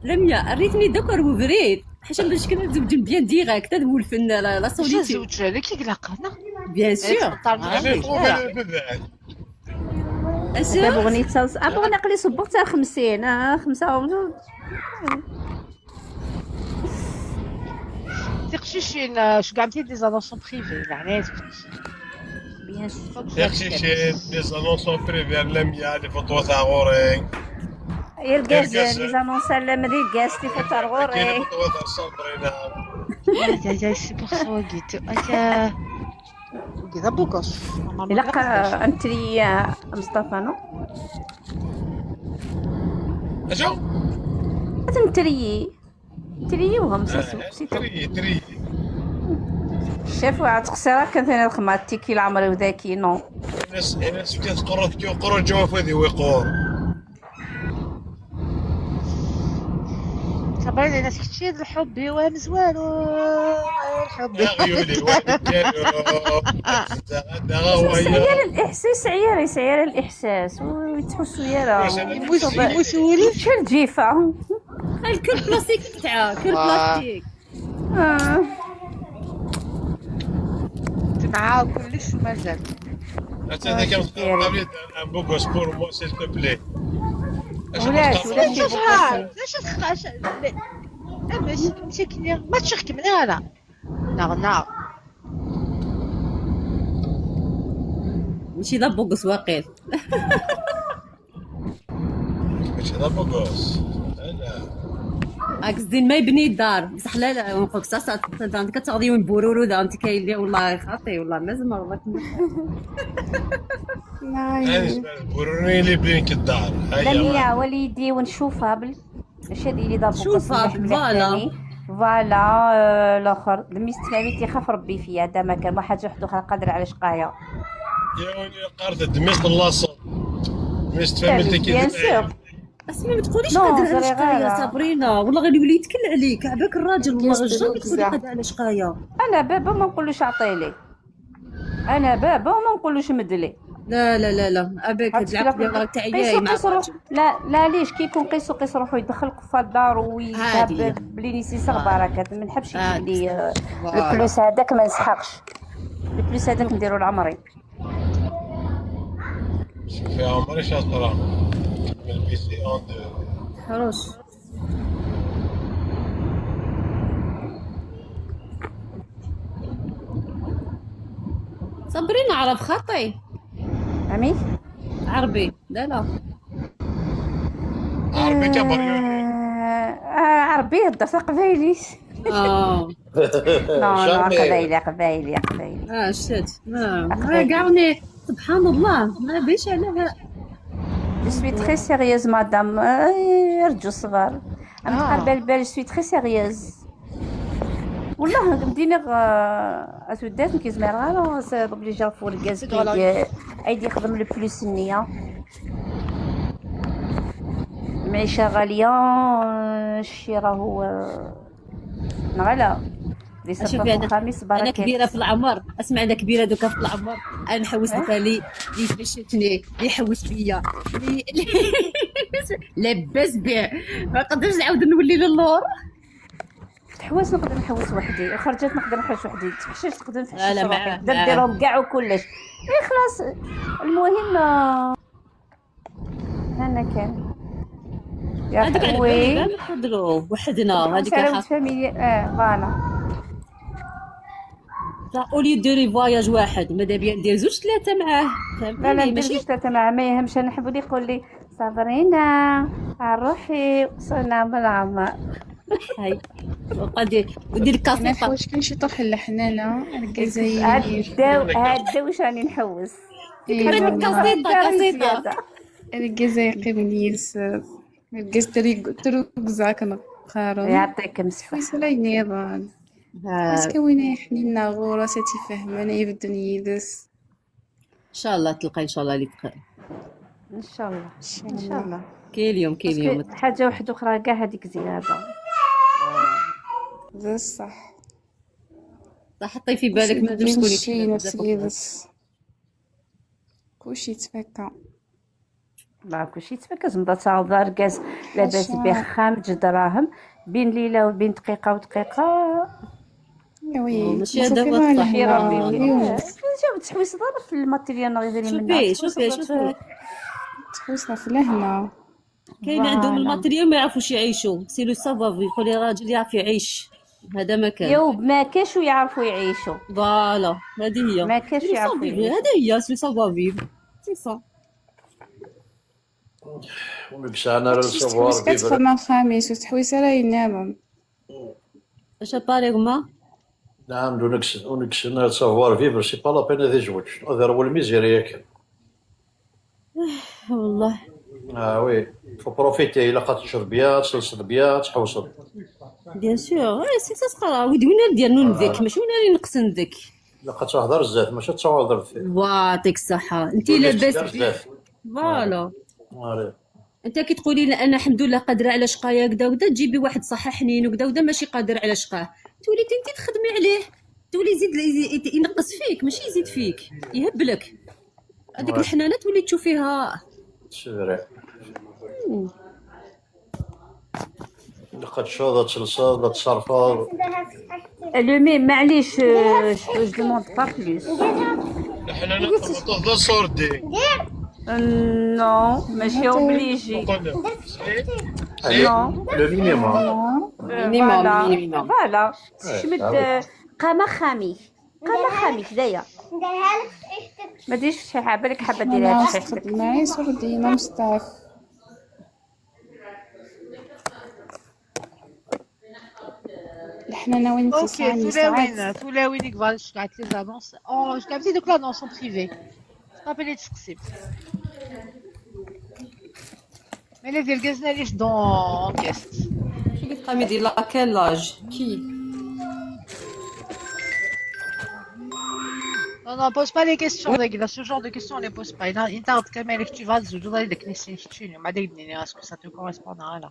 رمية ريتني دكر وفريد حاشا باش كنا نزوج بيان ديريكت هذا هو الفن لا سوليتي زوج لك قلقنا بيان سور دابا بغنيت ابغى نقلي صبغت تاع 50 5 تقشيشين شو قامتي دي زانونسون بريفي لعنات بيان سور يخشيشين دي زانونسون بريفي لميا لي فوتو تاع غورين يرقاز لي زانونس لا مريقاس تي فطر غوري كاين فوتو تاع صبرينا يا سي بور سو قيت اتا كذا بوكوس لا انت لي مصطفى نو اشو تري وهم سيتو تري شافوا عاد تقصيرات كانت انا الخمات كي العمري وذاكي نو الناس بدات تقرا كي يقرا الجواب هذه ويقور صبري الناس كتشي الحب هو مزوالو الحب يا غيولي واحد ديالو عيال الاحساس عيال الاحساس ويتحسوا يا مسولين شحال جيفه الكل بلاستيك تاعها كل بلاستيك مع كلش مازال حتى انا كنختار قبل ان بوكوس بور مو سيل تو بلي ولاش تخاش ماشي كني ما تشخك من هذا نغنا ماشي ذا بوكس واقيل ماشي ذا بوكوس لا قصدي ما يبني الدار بصح لا نقولك صح انت كتغديون بورورو دا انت كاين والله خاطي والله مازال ما رضاك بوروني لي بلينك الدار يا وليدي ونشوفها ماشي هادي اللي دابا شوفها فوالا الاخر المستلمي تيخاف ربي فيا هذا ما كان واحد وحده قادر على شقايا يا ولي قارت دمشق اللاصق دمشق فهمتي كيف اسمعي ما تقوليش قادر على شقايا صابرينا والله غادي يولي يتكل عليك عباك الراجل والله الرجال تقولي قادر على شقايا انا بابا ما نقولوش عطيلي انا بابا وما نقولوش مدلي لا اباك هاد العقل تاعي مع الراجل لا ليش كي يكون قيس روحو يدخلك في الدار ويجاب بلي نيسي بركات ما نحبش يجيب لي الفلوس هذاك ما نسحقش الفلوس هذاك نديرو لعمري شوفي عمري شاطره من البي سي اون دو حروش صبرينا عرب خطي عمي عربي لا عربي كبريوني عربي هضر قبايلي لا قبايلي شتات كاعني سبحان الله ما بيش عليها Je suis très sérieuse madame رجو صغار انا تقبل جو سوي تري سيريوز والله بدينا اسودات كيزمر غير سبب لي جا فوق الكاز ايدي يخدم لو بلوس النيه المعيشه غاليه الشراء هو نغلا شوفي انا كبيره في العمر اسمع انا كبيره دوكا في العمر انا نحوس لك لي فشتني اللي يحوس فيا لاباس بيه ما نقدرش نعاود نولي للور تحواس نقدر نحوس وحدي خرجت نقدر نحوس وحدي تحشيش تقدر نحشيش روحي ديرهم كاع وكلش خلاص المهم انا كان هذاك على نحضروا وحدنا هذيك فوالا اولي ديري فواياج واحد ماذا بيا ندير زوج ثلاثه معاه لا فهمتني ندير ماشي جوج ثلاثة معاه ما يهمش. انا نحبو اللي يقول لي صابرينا على روحي وصلنا بالعمر. هاي وقادر ودير انا كاسيطه نحوس كل شي طرح الحنانة الجزائرية. هاد واش راني نحوس. كاسيطه كاسيطه الجزائري بنيس تروكزا كنقارن يعطيك مسفة. ويسالي نيضان بس كوينة يحنينا غورة ساتي فهمنا يبدن يدس ان شاء الله تلقى ان شاء الله اللي تقرا ان شاء الله ان شاء الله. كاين اليوم حاجة واحدة أخرى كاع هذيك زيادة. بصح حطي في بالك ما تكوني شي نفسي بس كلشي تفكى. لا كلشي تفكى زعما تعوض ركاز لاباس به 5 دراهم بين ليلة وبين دقيقة ودقيقة. وي ماشي هذا هو الصح يا ربي اليوم جاو تحويس دار في الماتيريال غير من شوفي تحوسنا في لهنا. كاين عندهم الماتريال ما يعرفوش يعيشوا سي لو سافافي يقول لي راجل يعرف يعيش هذا ما كان يوب ما كاش ويعرفوا يعيشوا. فوالا هذه هي ما كاش يعرفوا يعيشوا. هذا هي سي سافافي سي صا ومكش انا رسوار تحوس كتخدم الخميس وتحويسة راه ينام. اش باريغما نعم ونكس انا رسوار فيبر سي با لا بين هذا جوج هذا هو الميزيريا كان. والله وي فو بروفيتي الا قد تشرب بيا تسلسل بيا تحوصل بيان سور سي سا سقرا ودي وين ندير نون ذيك ماشي وين راني نقص ذيك الا قد تهضر الزات ماشي تهضر فيه. يعطيك الصحه انت لاباس فوالا انت كي تقولي لا انا الحمد لله قادره على شقايا كدا وكدا تجيبي واحد صحه حنين وكدا وكدا ماشي قادر على شقاه تولي انت تخدمي عليه تولي يزيد ينقص فيك ماشي يزيد فيك يهبلك هذيك الحنانه تولي تشوفيها سيري لقد شوضة تلصاد تصرفات لو ميم معليش جو دوموند با بلوس. حنا نقطع صوردي نو ماشي اوبليجي نو لو مينيموم مينيموم فوالا شمد قامة خامي دايا ما ديرش شي حاجه بالك حابه ديريها في حياتك. معي صوردينا مستعف الحنانة وين تسعني ساعات تولاوينك فوالا شكعت لي زانونس شكعت لي دوك لانونس اون بريفي صافي تسقسي ملي ديال كازنا ليش دون كاست شي قلت قامي دير لا كان لاج كي Non, pose pas les questions, là, ce genre de questions, on les pose pas. Il tarde quand même que tu vas de est-ce que ça te correspondra là?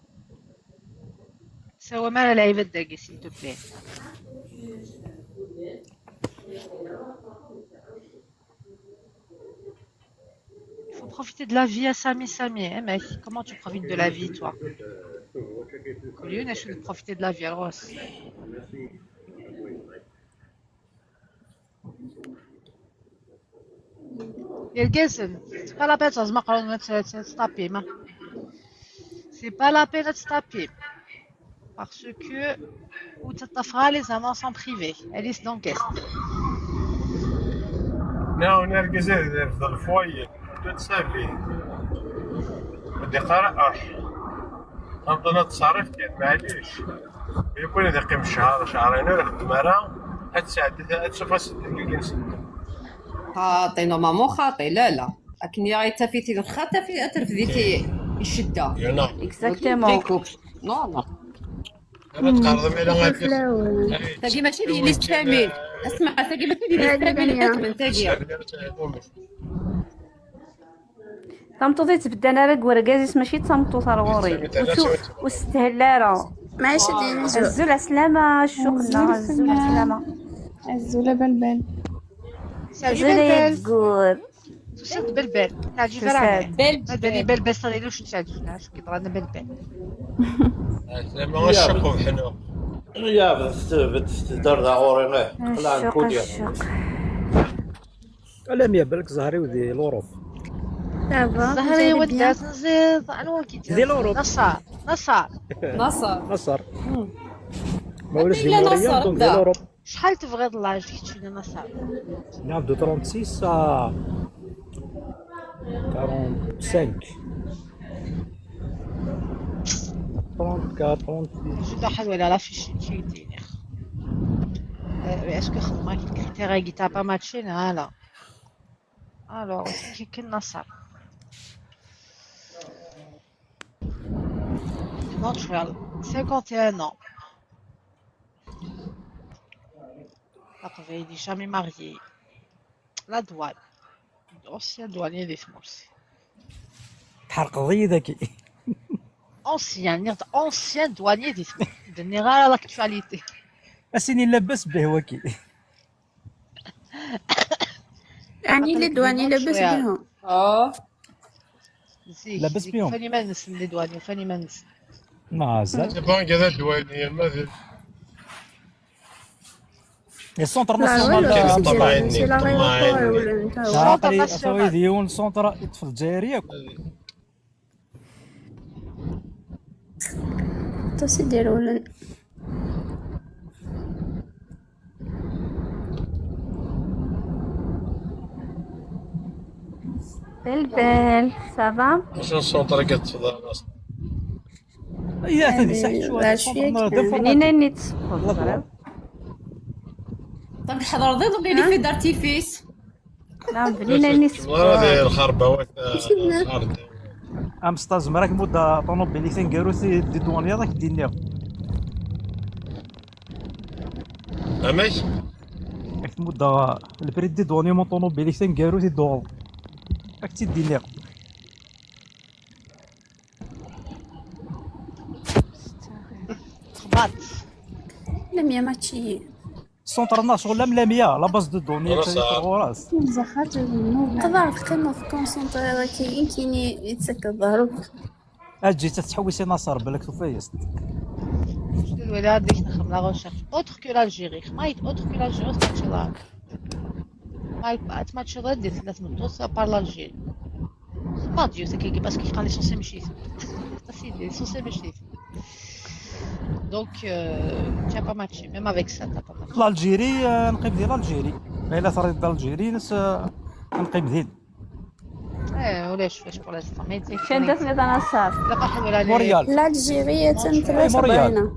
C'est vraiment la live de s'il te plaît. Il faut profiter de la vie à Sami, hein, mec. Comment tu profites de la vie, toi? Colline, je vais profiter de la vie, alors. يا القاسم c'est pas la peine ça se taper c'est pas la peine de se taper parce que ou tu t'offres les annonces en privé elle est dans caisse لا انا الجزائر في الفوايي تتسافي بدي قرا أنا تصرف كان معليش يكون هذا قيم شهرين ولا خدمة راه هاد ساعة تشوف اللي كنسد خاطي نورمالمون خاطي لا لكن يا تفيتي الخطا في ترفديتي الشده اكزاكتومون نو انا تقرض من انا تاقي ماشي اللي يستعمل اسمع تاقي ماشي اللي يستعمل تاقي تمطوطي تبدا انا راك وركازيس ماشي تمطو صارغوري واستهلاره ماشي ديني الزول سلامه شكرا الزول سلامه الزوله بلبل زولة يقول تسد بلبل تعجي فرعنا بلبل صغير وش تعجبنا شو كيضرنا بلبل ما نشقوا حنا يا بتدار داوري قلع الكوديا الم يا بالك زهري ودي لوروف زهري ودات نزيد انا كي دي لوروف نصار ما ولش دي موريا دونك دي لوروف شحال تبغي لاج كي تفينا نصاب؟ Non, de 36 à 45. 34, 38. زيد واحد ولا لا فيش شي يديني. اسكو خدمة كي الكريتير كي تا با ماتشين لا. الوغ كي نصاب. Montréal, 51 ans. Après, il n'est jamais marié. La douane. Ancien douanier des Smolsy. تحرق ضي ذكي. Ancien douanier des Smolsy. De à l'actualité. اسيني لاباس به وكي. يعني لي دواني لاباس بهم. لاباس بهم. فاني ما نسم لي دواني فاني ما نسم. مازال. البنك هذا الدوانية ماذا السونتر لا ناسيونال ولا طبعاً سي لا غير ولا انت عاقلي اسوي ديون سونتر يطفل الجزائريه تسدير ولا بلبل سافا شنو السونتر كتفضل هي هذه صح شويه السونتر منين نتصبر طيب الحضر ضد اللي في دارتيفيس. لا بنينا نتصبر هذه الخربه امستاز مراك مده طونوبيليتين كاروسي دي دوانيه داك دينيا اماش كنت مده البريد دي دوانيه مون طونوبيليتين كاروسي دو اكتي دينيا خبات. لم يماتشي السونتر نا شغل ملاميه لا باز دو دوني غوراس زخات تقدر تكلم في كونسونطر هذا كايني يتسكر ظهرك اجي تتحوسي نصر بالك توفيست الولاد ديك نخدم لا غوشيرش اوتر كو لالجيري خمايت اوتر كو لالجيري تماتشي لا ماي تماتشي لا دير ثلاث مدوس بار لالجيري ما ديو سكي باسكو قال لي سونسي مشيت سيدي سونسي مشيت دونك tu n'as pas matché même avec ça t'as pas matché. الجيري نقيم ديال الجيري الا تريد الجيري نس نقيم ديال ولاش فاش بور لانستون ما يتي كان داتني انا صاف لقى حول موريال الجزائرية تنتلاش باينة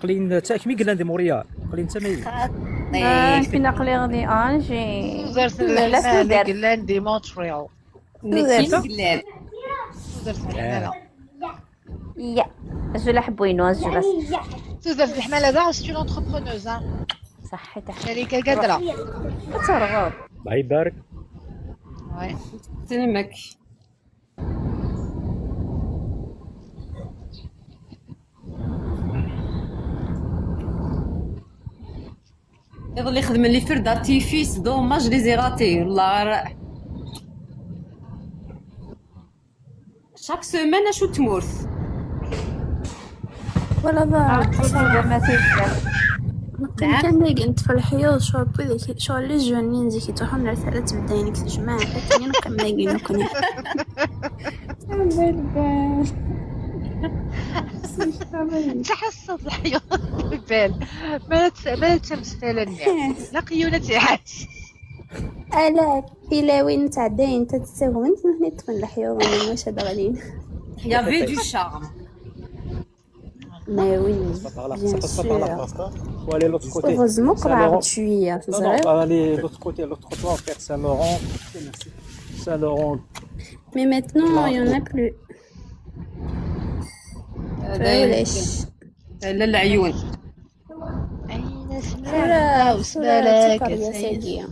قلين تاكمي قلنا دي موريال قلين تما فينا قلي غادي انجي زرت الحمالة دي مونتريال زرت الحمالة يا زولا حبوينو زولا زرت الحمالة كاع سي اون انتربرونوز صحيت شركة قادرة ترغب الله يبارك وي سلمك. يظل يخدم اللي فرد ارتيفيس دوماج لي زيراتي والله رائع. شاك سيمانه شو تمورث ولا ضاع ما تيفكر كان انت في الحياة شو بذيك شو اللي جونين زي كي تروحون رسالة بدينك يا جماعة لكن كم لاقيين كنا تحسط الحياة بالبال ما تمثلني لقيونتي عاش ألا إلا وين تعدين أنت تسوي أنت هني تكون الحياة أنا مش هذا غاديين يا في دو شارم ما وين والي لوتر كوتي هوزمون قرعت شوية صغير allez l'autre côté en fait Saint-Laurent Saint-Laurent mais maintenant il y en a plus علاش لا العيون أين لا سمالك يا سيدي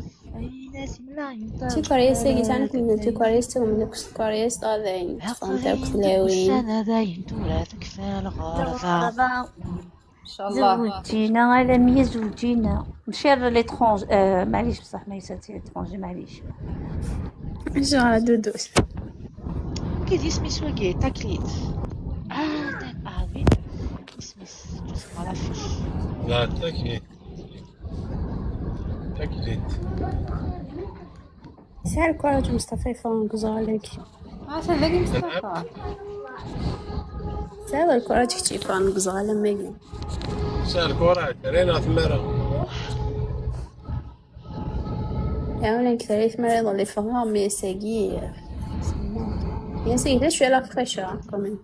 تيكوريا سيدي تاعك من تيكوريا تاعك من الكوريا طالعين تاعك تلاوين أنا داين توراتك في الغرفة ان شاء الله زوجينا على 100 زوجينا ماشي ليترونج معليش بصح ما يساتي ليترونجي معليش جو على دودوس كي اسمي سوكي تاكليت وي اسمي على فيش لا تاكليت سعر كورة مصطفى فانك زالك عارفة باقي مصطفى هذا الكرة تكتي كان قزغة لما يجي سال كورة رينا ثمرة يا ولا كثريت مريض اللي فهم يساقي ينسي لا شوية لا فريشة كمان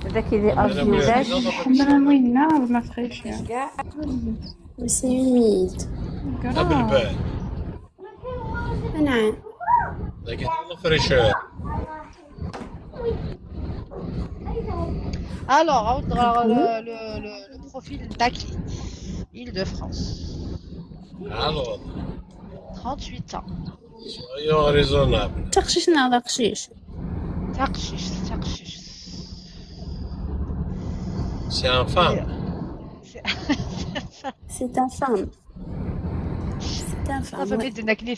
هذاك اللي افيوزاج حنا وين ما فريشة كاع سي هوميد بالبال نعم لكن الله فريشة Alors, le profil d'Aki, Île-de-France. Alors, 38 ans. soyons raisonnables. تقشيش نعرف تقشيش تقشيش. C'est un femme. C'est un femme. C'est un femme. صافي بيت نكني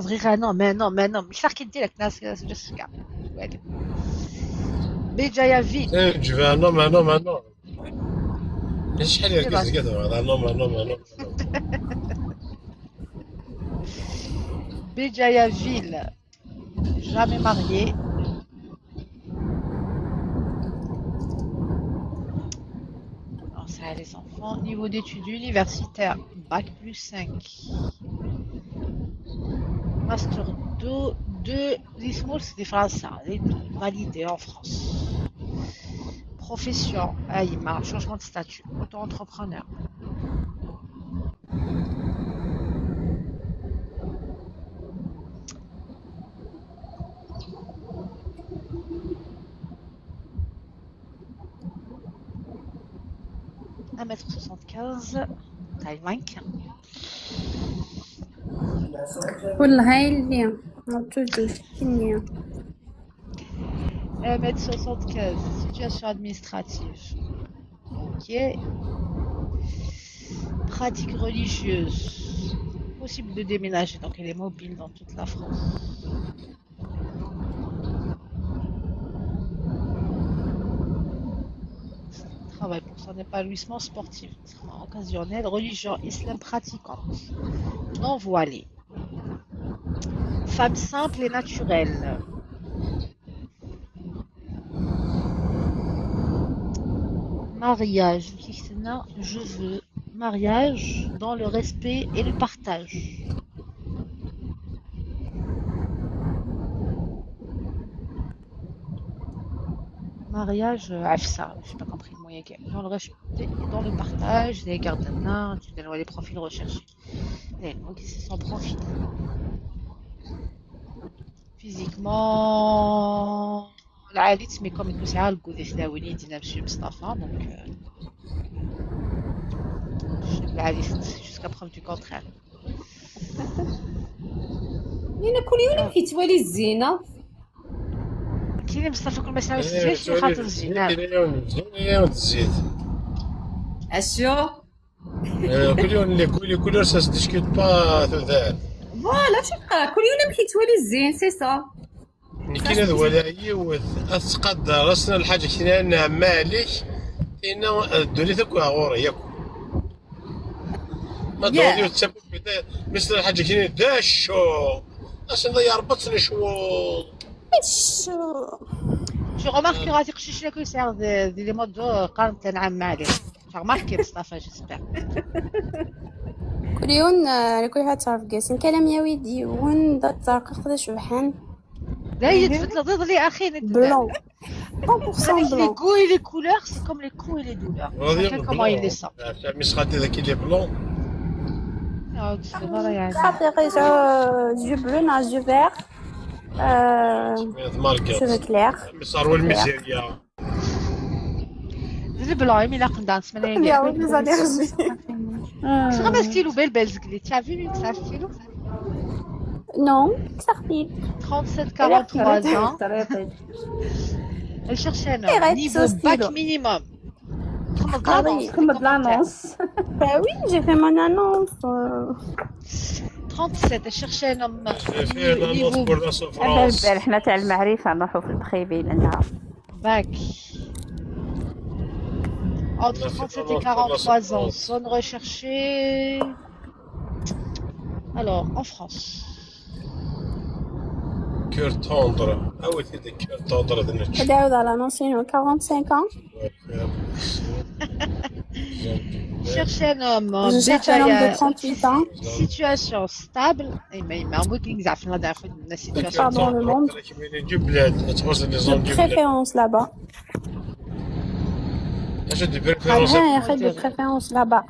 صغيرة non مش راح كدير لك ناس جالس كاع بجاية فيل Tu veux un homme. شحال يركز كذا un homme. Béjaïa Ville, jamais mariée. Alors ça a les enfants. Niveau d'études universitaires, bac plus 5. Master 2 l'ISMOL, c'est des français, validé en France. Profession, Aïma, changement de statut, auto-entrepreneur. « 1m75, taille mannequin. والله هاي اللي ما توجد كنيا 1m75, situation administrative. Ok. Pratique religieuse. Possible de déménager, donc elle est mobile dans toute la France. Travail pour son épanouissement sportif, occasionnel, religion islam pratiquante, non voilée. Femme simple et naturelle. Mariage, je veux mariage dans le respect et le partage. Mariage, AFSA, je n'ai pas compris le moyen. Dans le respect et dans le partage, les gardes d'un, tu dois les profils recherchés. Donc c'est son profil. Physiquement, la élite, mais comme il y a le goût des Flaouini, dit M. Mustafa, donc la liste jusqu'à preuve du contraire. لأن كل يوم كيتوالي الزينة كاين مصطفى كل ما يسمع الزين شي خاطر الزينات يوم تزيد اسيو كل يوم اللي كل يوم ça se discute pas ذات فوالا شي بقى كل يوم كيتوالي الزين سي سا كاين هذا ولاية وتقدر راسنا الحاجة كاين مالك كاين الدنيا تاكلها غوري ياكل ما تغاديو تسبب مثل الحاجة كاين داشو اصلا يربطني شغل Tu remarques que Razik Chichila que sert des modes de quand t'es un mal. Tu remarques Mustafa, j'espère. كل يوم لكل واحد تعرف قاسم كلام يا ويدي وين ذا الطاقة خذ شبحان لا يتفتل ضد لي أخي بلون 100% Avec les بلون goûts et les couleurs, c'est comme les coups et les douleurs. Chacun comment il les sent. مش غادي ذاك اللي بلون خاطر جو بلو نا جو فيغ cheveux clairs صاروا الميزيريا Le blanc, il a qu'un danse, mais il يا ولدي زادي رجلي C'est comme un stylo belle zgli. Tu as vu ça stylo نو صاحبي 37, 43 ans. Elle cherchait un homme. Niveau bac minimum. comme de l'annonce. Bah oui, j'ai fait mon annonce. 37, elle cherchait un homme niveau البارح حنا تاع المعرفة نروحو في البخيبي لنا bac. Entre 37 et 43 ans. Zone recherchée. Alors, en France. كور توندر عاودتي ديك كور توندر دنيتش تعاود على نونسينو 45 ans. Chercher un homme Je cherche un homme de déjà 38 ans situation stable et ما ممكن زعفنا داير في السيتواسيون dans le monde, دو بلاد تخص لي de زون دو بلاد préférence là-bas. اش دي Ah بريفيرونس bien, يا أخي de préférence là-bas.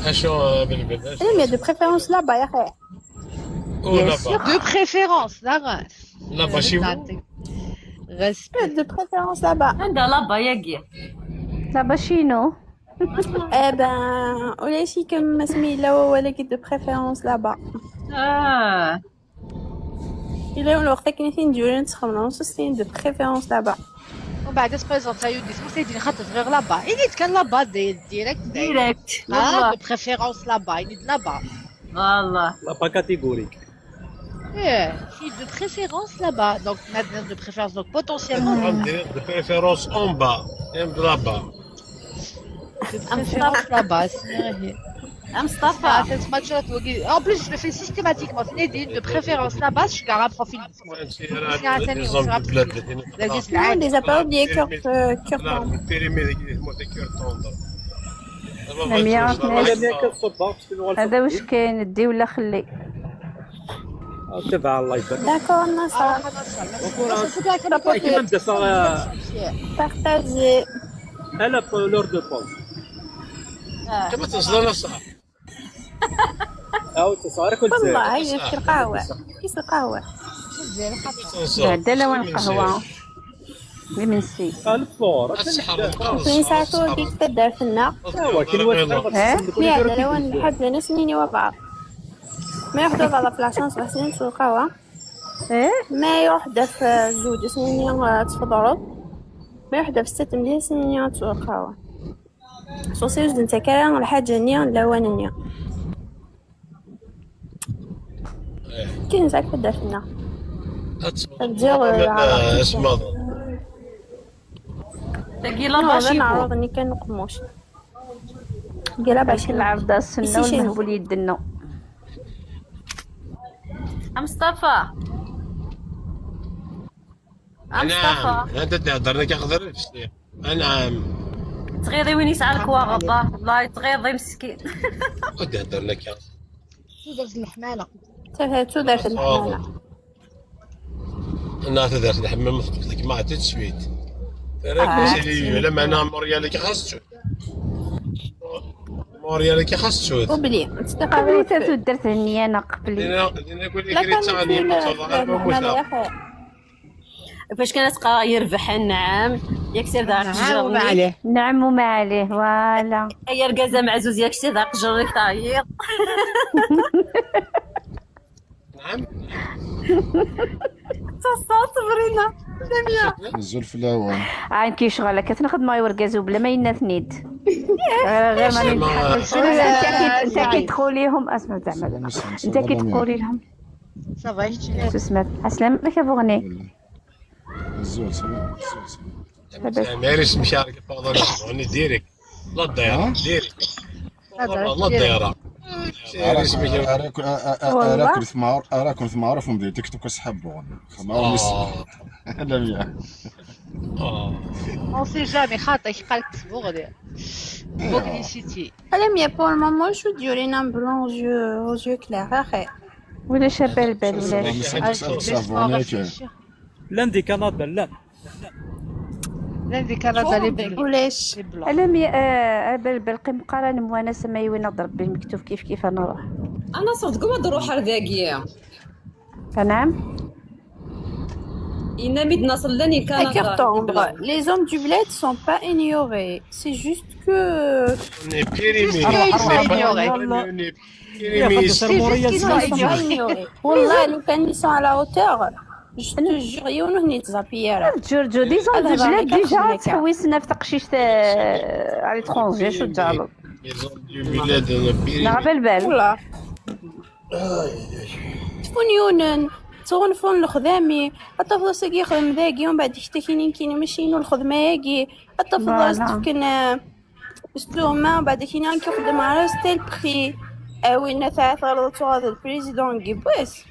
اشو بالبلاد Mais de préférence là-bas يا أخي. او Bien لا sûr, با de préférence, là. لا با شي Respect. De préférence là-bas. عندها لابا ياكي. لابا شينو. Eh ben, وليشي كم سميلة ولكن de préférence là-bas. إلا الوقت كاين فين نديرو نتخممو نصوصين de préférence là-bas. ومن بعد سبريزونتا يودي سموسيدين خاطر غير لابا إنيت كان لابا ديريكت ديريكت. دو بريفيرونس لابا إنيت لابا والله. لا با كاتيغوريك. في دو بريفيرونس لابا دونك maintenant de préférence donc potentiellement دو بريفيرونس اون با ام لا با de préférence là-bas مصطفى. cette match en plus je le fais systématiquement de préférence là-bas je garde un profil لي زون دو بلاد Non, on les a pas oubliés, cœur لا البيريمي اللي اسمه كور توندر هذا واش كاين دي ولا خلي. تبع الله يبارك. D'accord, Nassar. كيما ندفع Partagez. انا لور دو بوز. كما توصلنا صح او تصارك كل والله هي في القهوة. كيس القهوة. بعدا لوين القهوة. بمنسي. الفور. كاين ساعتو ديك تدار فينا. كاين واحد. ميعاد لوين نحب لنا سنيني وبعض. ما يحضر بعض في العشرة 7 سنين في القهوة. ما يحضر في زوج سنين تفضلوا. ما يحضر في 6 مليون سنين في القهوة. صوصي وجد نتا كلام الحاجة نيا لوان نيا. كاين ساعات تدار فينا. تدير اسمع تاكي لابا انا نعرض اني كنقموش. قال باش العرضة السنة ونهبوا اليد النو. مصطفى. نعم انت تهضر لك اخضر نعم تغيضي وين يسعى الكواغبا والله تغيضي مسكين. ودي تهضر لك يا درت الحمالة تدار الحمالة. انا تدار الحمام قلت لك ما تتسويت راك سيري لما انا موريالك خاصو موريالك خاصو وبلي قبلي تاتو درت هني انا قبلي. انا نقول لك ريت ثاني مصطفى فاش كانت يربح النعام ياك سير دار نعم وما عليه نعم وما عليه فوالا. يا رقازه معزوز ياك سير دار قجرك تعيط. نعم صبرينا جميله نزول في الاول عاد كي شغله كتنخدم ماي وركازو بلا ما ينثنيد غير ما نتحملش. انت كي تدخليهم اسمع زعما انت كي تقولي لهم صافا شتي سمعت اسلام ما كيبغني نزول مارس مشارك فاضل انا ديريك لا الدايره ديريك لا الدايره اراكم ثمار في مدير تيك توك اسحبوا ثمار لا ميا on sait jamais خاطر قالك تبغدي بوغنيسيتي. الم يا بور ماما شو ديورينا بلون جو كلير اخي. ولا شابه البال ولا لاندي كندا لا لاندي كندا لي بلو ولاش الم بالقي مقارنه موانسه ما وين نضرب بالمكتوب كيف انا نروح. انا صرت قوه نروح رداقيه. نعم إنامي نصل لاني كندا. Les hommes du bled sont pas ignorés. C'est juste que on est périmés. والله لو كان ils sont à la hauteur je te jure يونو نتزابيا راه جورجو ديزون دو بلاد ديجا تحويسنا في تقشيش على ترونجي شو جالو نغبى البال والله شكون يونن تغنفون الخدامي حتى فضل ساقي خدم ذاكي ومن بعد يشتكيني كاين ماشينو الخدمه ياكي حتى فضل تفكن اسلوما ومن بعد كاين كيخدم على ستيل بخي وين ثلاثه غلطوا هذا البريزيدون كيبوس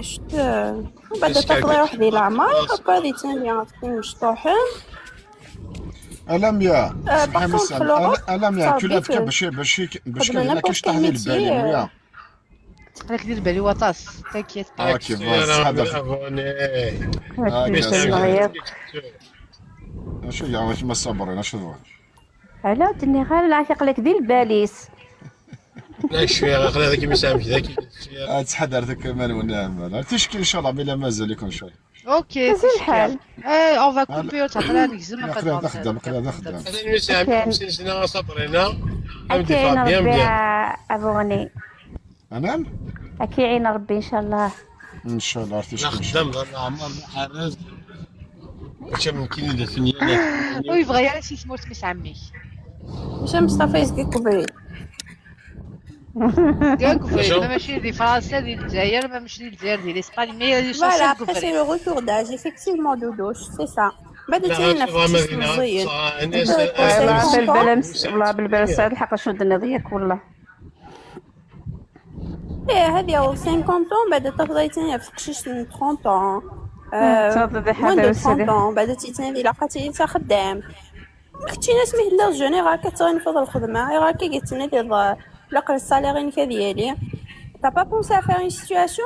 شت من بعد تاخذي وحدي العمر وبعد ثاني عرفتي مشطوحين. ألم باغ كونطخ لوروب ألم صافي كلافك باش كان هنا كاش تحلي البالي ويا خليك دير بالي وطاس تاكيت هاكي فاز شو يعني ما صبرنا شنو على تني غير العتيق لك ديال الباليس. لا شويه خلي هذاك يسامح ذاك تحضر ذاك مال ونعم تشكي ان شاء الله بلا مازال يكون شوي. اوكي ماشي الحال. اي اون فا كوبي وتعطينا نكزم ما نقدر نخدم هذا المسامح 50 سنه صبرنا أكيعين ربي أبغني. أنا أكيعين ربي إن شاء الله. ان شاء الله تشكي نخدم عمر حارس واش ممكن ندير ثنيه ويبغى يعرف شي اسمو سميت عمي مشى مصطفى يزكي كبري كاع كفري ماشي ديال فرنسا ديال الجزائر ما ماشي ديال الجزائر ديال اسبانيا مي لي فوالا شونسي ابخي سي كفري لو روتور داج ايفيكتيفمون دودوش سي سا بعد ثاني نفس مزيان والله بالبال سعد الحق شنو درنا ضياك والله. ايه هذه هو 50 طون بعد تفضلي ثاني في قشيش 30 طون موان دو 30 طون بعد تيتاني لاقاتي تا خدام كنتي ناس مهلا جوني راه كتغني في الخدمه راه كي قلت لنا ديال لاقل الساليرين ديالي t'as pas pensé à faire une situation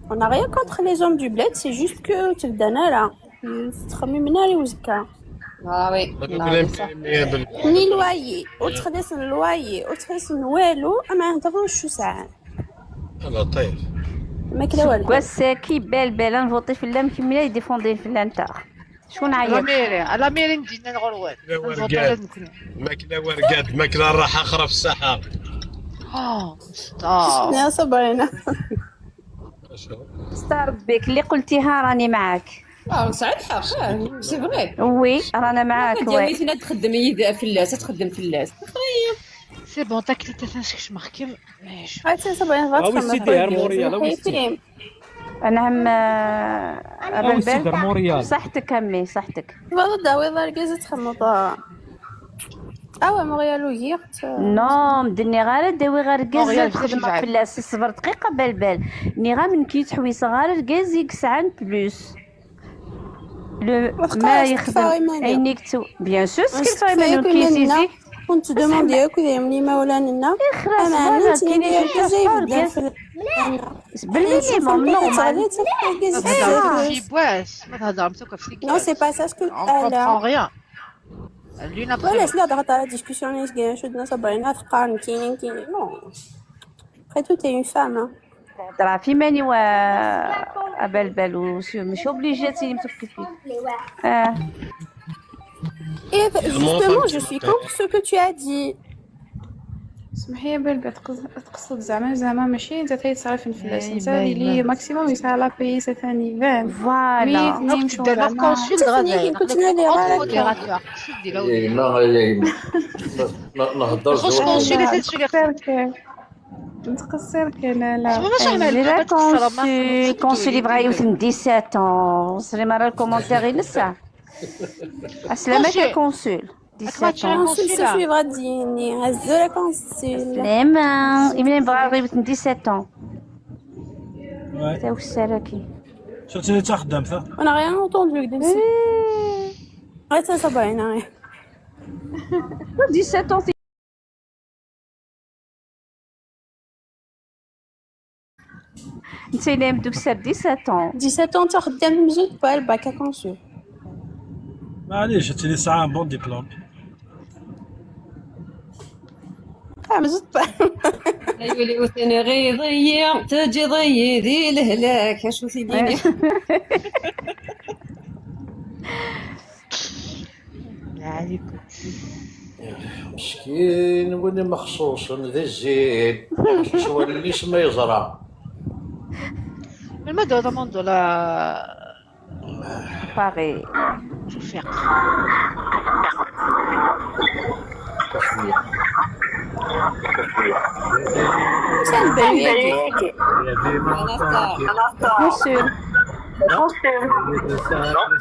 on n'a rien contre les hommes du bled c'est juste que تبدا نارا تخمي من ناري وزكا وي ني لوايي وتخلص الوايي وتخلص والو اما نتفوش شو ساعه الله طيب ما كلا والو كواساكي بالبال نفوطي في اللام كيما يديفوندي في اللانتا شكون عيط لا ميري نجينا الغروات ماكله ورقات ماكله الراحه اخرى في الساحه ستوب يا صبرنا ستار بك اللي قلتيها راني معاك. سعد الحق سي فري وي رانا معاك. وي فينا تخدم فلاس تخدم فلاس سي بون تاكلي تنسكش ماركي ماشي عرفتي صبرنا غاتفهم نعم موريال صحتك امي صحتك. والله داوي ضرقه تخمط موريال ويغت نو مدني غير داوي غير كاز خدمه في اللاس صبر دقيقه بالبال ني غير من كي تحويس غير كاز يكسعن بلوس لو ما يخدم عينيك تو بيان سور سكيل فايمانو كيسيزي كنت دوموندي ياكل يمني ما ولا لنا انا نتي ندير كازاي بالمينيموم نورمال في بواس ما تهضر مسوكه في نو سي با سا سكو اون ريان لينا علاش لا ضغط على ديسكوسيون ناس كاين شدنا صبرنا تقارن كاينين نو après tout est une femme ترى في ماني و بالبال مش اوبليجي تيمسك فيك et justement je suis contre ce que tu as dit سمحي بالبال تقصد زعما ماشي انت تيتصرف في الفلاس انت اللي ماكسيموم يسال لا بي سي ثاني فان فوالا نمشيو دابا كونسول غادي كنت نادي موديراتور نهضر خص كونسول تسولي نتقصر كان لا كونسول بغا يوثن 17 ans سري مرة الكومونتير ينسى السلامة كونسول 17 ans se suivra dîner هزو لا كونسول سلامة إمين بغا يوثن 17 ans تا واش سالاكي شفتي اللي تخدم ثا on a rien entendu ديسي غير صبرنا 17 ans انت اللي بدوك سار 17 ans تخدم مزود بالباكا كونسول معليش انت اللي ساعه بون ديبلوم مزود يولي وثني غي ضيع تجي ضيع ذي الهلاك شو في ديني عليكم مسكين ولي مخصوص ذا الزين شو اللي ما يزرع المدة ضمن لا باغي توفيق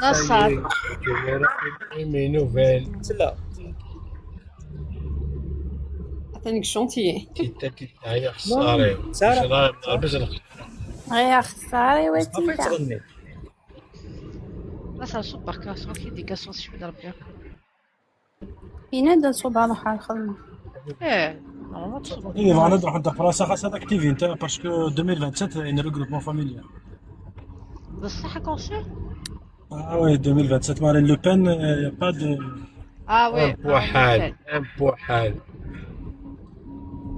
نصر عطانيك الشونتيي هيا خساري ساره غير اختصاري مصطفى وتنفع. تغني. لا سا سوبر كاسون كي ديكاسيون سي بدا ربي. ينادى صوب على حال الخدمة. نورمالمون تصوب. اي فانا نروح عند فرنسا خاصها تاكتيفي انت باسكو 2027 ان ريغروبمون فاميليال. بصح كونسي. وي 2027 مارين لو بان يا با دو. وي. امبوحال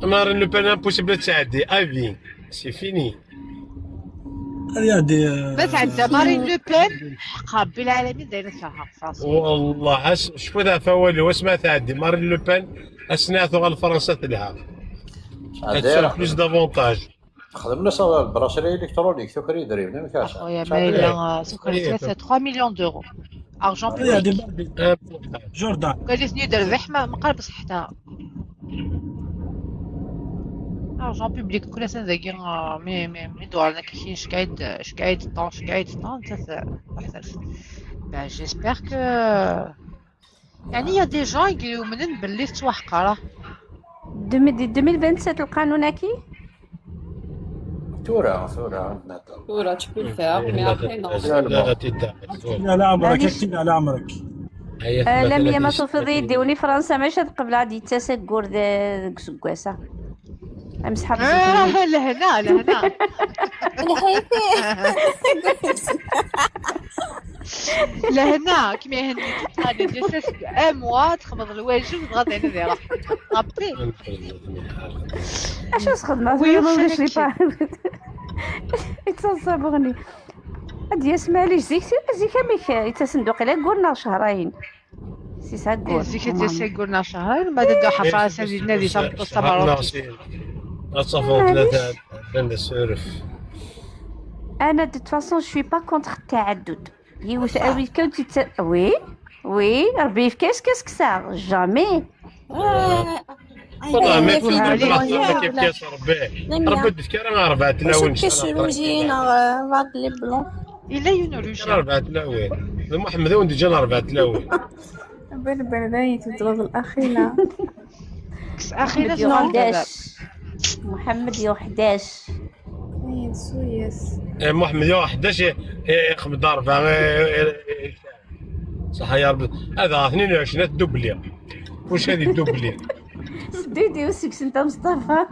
مارين لو بان امبوسيبل تعدي افي سي فيني. هادي بس عندها مارين لو بان حقا ربي العالمين دايره فيها فرنسا. والله شوف ذا فوالي واسمع تعدي مارين لو بان اسنعتو على فرنسا تلها هادشي بلوس دافونتاج. خدمنا صار البراسيلي الكترونيك سكري دريبنا مكاسه. خويا مايلا سكري 3 مليون دورو ارجون بوبليك. جوردان كاليسني دربح ما قربش حتى ارجون بوبليك كل سنه ذاكي مي دوالنا كاين شكايد طون انت تحتاج. با جيسبر كو يعني يا دي جون يؤمنون باللي توحقه راه 2027 القانون كي ثورة عندنا ثورة tu peux le faire mais après non. على عمرك اكتب على عمرك. لم يمسوا في يديوني فرنسا ماشي قبل دي تسكور داك سكواسه امسح لهنا لهنا كيما يهني غادي جلسة موا تخبط الواجب وتغادي على ذي رابطي اش خدمه ويش لي با يتصابغني هادي يسمع لي زيك ميك يتصندوق الى قلنا شهرين سي ساكور زيك تسقلنا شهرين بعد دو حفره سالي النادي صافي صبر اصفوا ثلاثه عند السورف. انا دو فاسون شوي با كونتر التعدد يوث اوي كنت وي ربي في كاس كسا جامي والله ما كيف كيس ربي تذكر انا 4 تلاوين كيشروجين بعض لي بلون الا يونولوجي 4 تلاوين محمد وندي جا 4 تلاوين بالبلدية تضرب الأخيلة. أخيلة شنو؟ محمد يو 11. سويس. محمد يو 11 يخبط 4 صح يا ربي هذا 22 الدوبلية. واش هذه الدوبلية؟ ديدي وسكس انت مصطفى.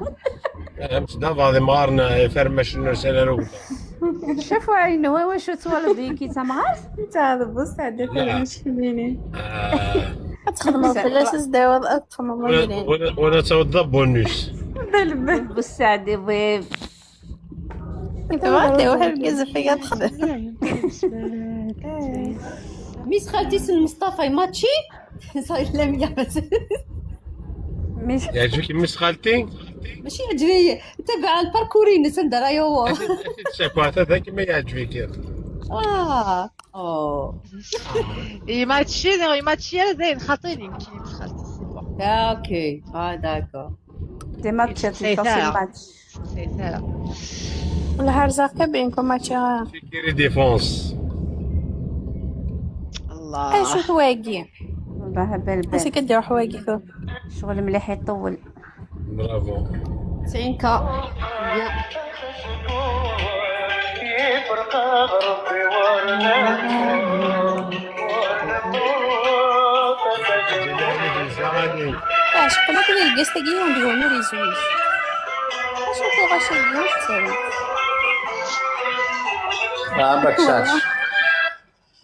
مصطفى هذه مغارنا فرمش نرسل روضة. شوفوا عينه واش تولد ديكي تمغار؟ انت هذا بص عندك المشكلين. تخدموا في الاساس داو تخدموا مليين. وانا توضب بونوس. بص عندي بيب. انت واحد القزفية تخدم. ميس خالتي سن مصطفى ماتشي صاير لمية بس. يعجبك ميس خالتي؟ ماشي يعجبني تبع الباركورين سندرا يو. شاكوات هذاك ما يعجبك. يماتشي زين خاطيني يمكن خالتي سي بون. اوكي داكور. دي ماتش تي ماتش. والله رزاق بينكم ماتشي. كيري ديفونس. الله. شو حوايجي؟ والله بالبال. اش كديروا حوايجكم؟ شغل مليح يطول. برافو. 90K. اش قلت لي القستقيه ونديروا نوري زوج. اش هو غاشي اليوم عمرك ساتش.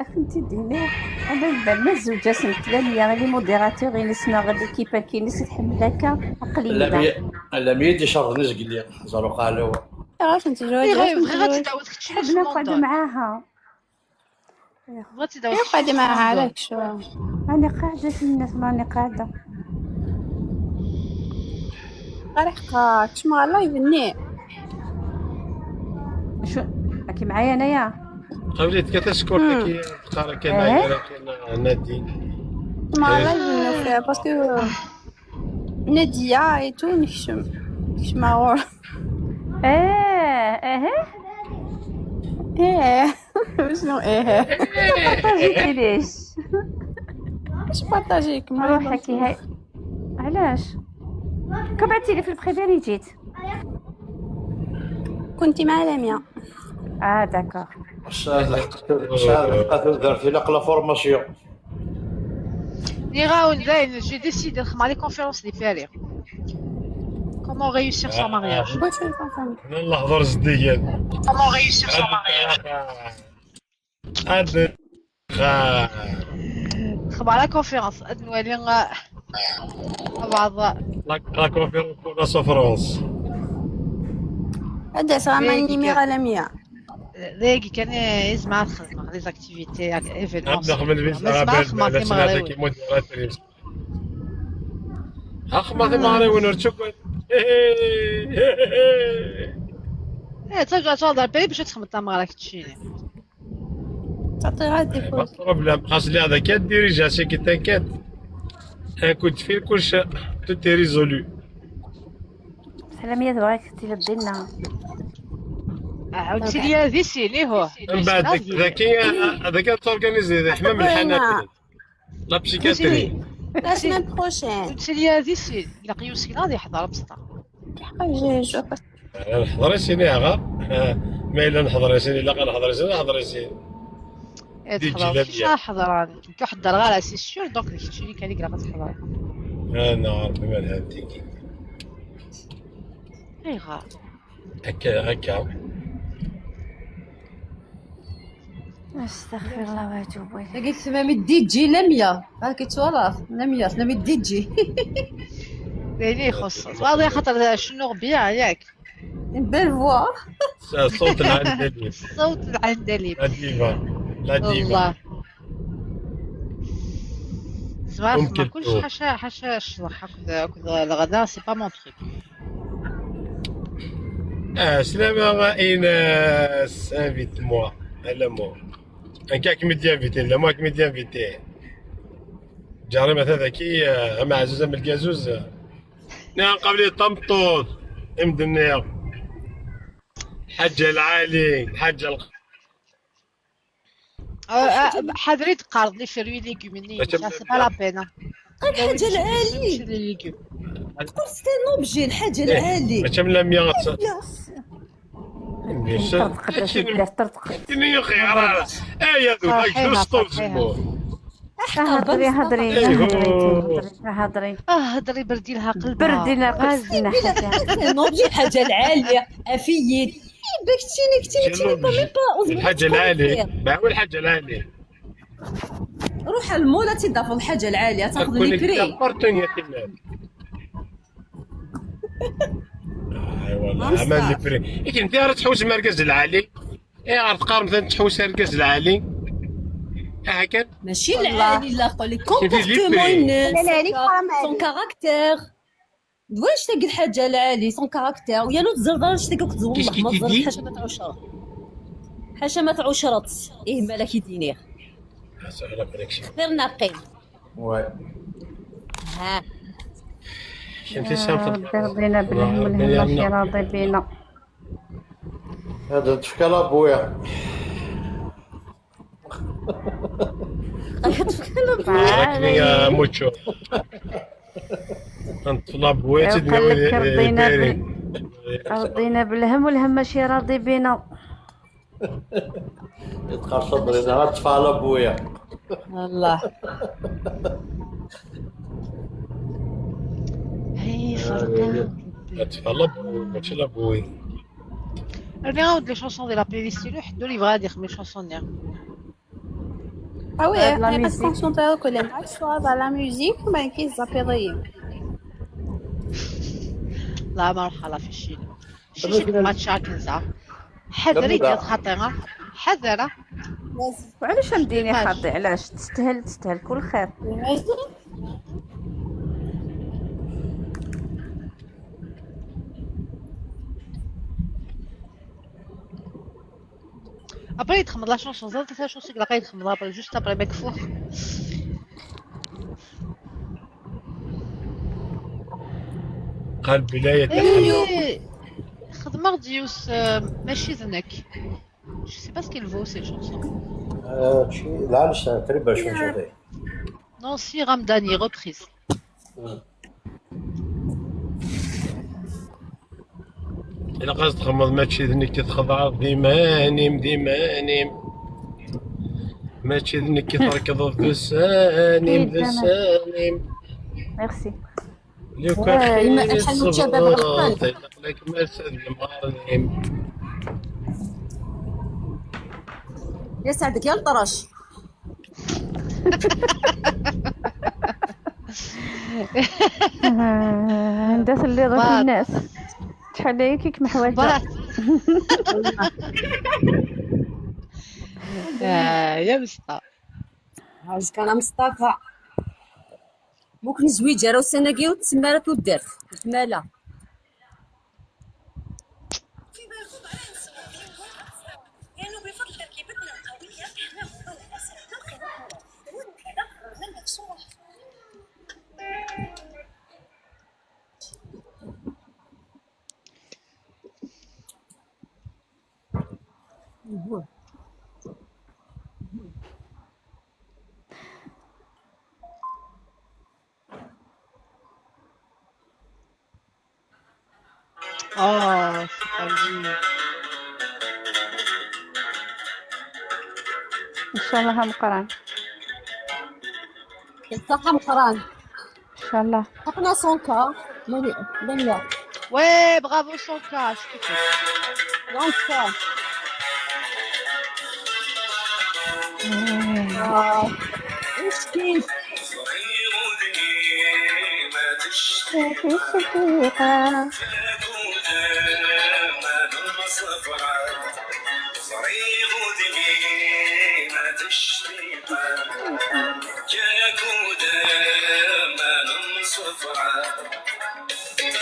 اخنتي ديما هذا بالنا الزوجه سنت ليا غير موديراتور غير نسمع غير كيفاش كاين ناس تحمل هكا عقلي لا ميدي شر نزق لي زارو قالوا عرفت انت غير تداوت كتشي حنا قاعده معاها بغيتي داوت قاعده معاها عليك شو انا قاعده في الناس ماني قاعده غير تسمع لايف ني شو راكي معايا انايا قبلت كتشكر كي تقرا كاين نادي ما لايف باسكو نادية اي تو نكشم معور شنو بارطاجيتي ليش اش بارطاجيك روحك هاي علاش كبعتي لي في البريفيري جيت كنتي مع لميا داكور. واش هذا درتي لك لا فورماسيون. Niraoun, j'ai décidé de faire les conférences des pères. Comment réussir son mariage? نحضر زديان. Comment réussir son mariage? خبر على كونفيرنس نولي بعض لا كونفيرونس بور لا سوفرونس. هذا صرا ما نيميغ على 100. ذاك كان يسمع الخدمة لي زاكتيفيتي ايفينمون نخدم الفيزا على سنة كي موديراتريس. أخمض ماري ونرتشوك. ترجع تهضر بيه باش تخمم تمارك تشيني. تعطي غادي با بروبليم خاص لي هذا كديريجا سي كي تانكيت. ان كود فيل كلشي توت ريزولو. سلامية بغاك تجي لنا. عاودتي لي هذه سيني هو. من بعد هذاك تورغانيزي حمام الحنات. لا بسيكاتري. لا سيمين بروشين. قلت لي هذه سين لاقيو سين غادي يحضر بسطة. نحضر سيني غا. ما إلا نحضر سيني لا غنحضر سيني نحضر سيني. تحضر كيفاش نحضر راني كنحضر غير على سي سيور دونك كتشري لي كاع غتحضر. أنا عارف مالها هاديك. غا. هكا. استغفر الله واتوب اليه. لقيت 800 دي جي لا 100 هاكي توالف لا 100 800 دي جي. يعني يخص واضح خاطر شنو بيع ياك. بيل فوا. صوت العندليب. صوت العندليب. لا ديفا. لا ديفا. والله. زعما ما كلش حاشا الشرح هكذا الغداء سي با مون تروك. سلامة إيناس انفيت موا هلا مو ان كاك ميدي انفيتي لا مواك ميدي انفيتي جاري مثلا ذكي مع عزوزة من الكازوز نعم قبل طمطوط امدنيا حجة العالي حجة حضري تقارض لي فروي ليغوميني سي با لا بينا. الحاجة العالي تقول ستي نوبجي الحاجة العالي ماشي من لا 100 يا خيار يا ذوك شطوط زمور. هضري بردي لها قلبها غازنا حاجه نوبجي الحاجة العالية افيد باك تشيني با الحاجة العالية باعوا الحاجة العالية. روح المولا تضاف الحاجة العالية تاخذ لي بري. اي والله عمل لي بري. يمكن انت راه تحوس المركز العالي. غير تقارن مثلا تحوس المركز العالي. هكا ماشي العالي لا قولي كومبورتمون الناس سون كاركتير. واش تلقى الحاجة العالي سون كاركتير ويا لو تزرفاش تلقاك والله ما تزرف حاشا ما تعشرت حاشا ما تعشرت مالك يدينير غير نقي. واي ها انت سامحة ربينا بالهم والهم شي راضي بينا. هذا تفكر بويا. راكني يا موتشو نطلع بويا تدناوي رضينا بالهم والهم ماشي راضي بينا. يتقار صدري انا تفعل بويا. الله هي فرقة. تفعل بويا ماشي لا بوي. راني نعاود لي شونسون ديال لا بلايليست ديالو حدو لي بغا يدير مي شونسون ديالو. Ah ouais, il reste concentré que les mecs soient dans la musique, mais qu'ils s'appellent. لا ما نروح على في الشيء. شي ماتشا كنزا. حذري ديال خطيرة. حذرة. وعلاش مديني خاطي علاش تستاهل كل خير. Après, il te la chanson, c'est la chanson qu'il a fait juste après Bekfour. قال بداية خدمة ديوس ماشي ذنك. Je sais pas ce qu'elle vaut cette chanson. لا مش تقريبا شو نشوفه. Non, si Ramdani reprise. الا قاصد تغمض ماشي ذنك تخضع ديمانيم ماشي ذنك تركض ذسانيم ميرسي. لو كان إما خير الحل شباب الصباط الغفال. يطلق لك مسد المغارم. يسعدك يا الطرش. هندسة اللي ضيف الناس شحال هي كيك محواجة. يا مسطا عاوزك انا مصطفى ممكن زويجه راه السنه وتسمارات ودارت مالا. ان شاء الله مقران الصحة مقران ان شاء الله. حطنا صونكا لا وي برافو سونكا صونكا مسكين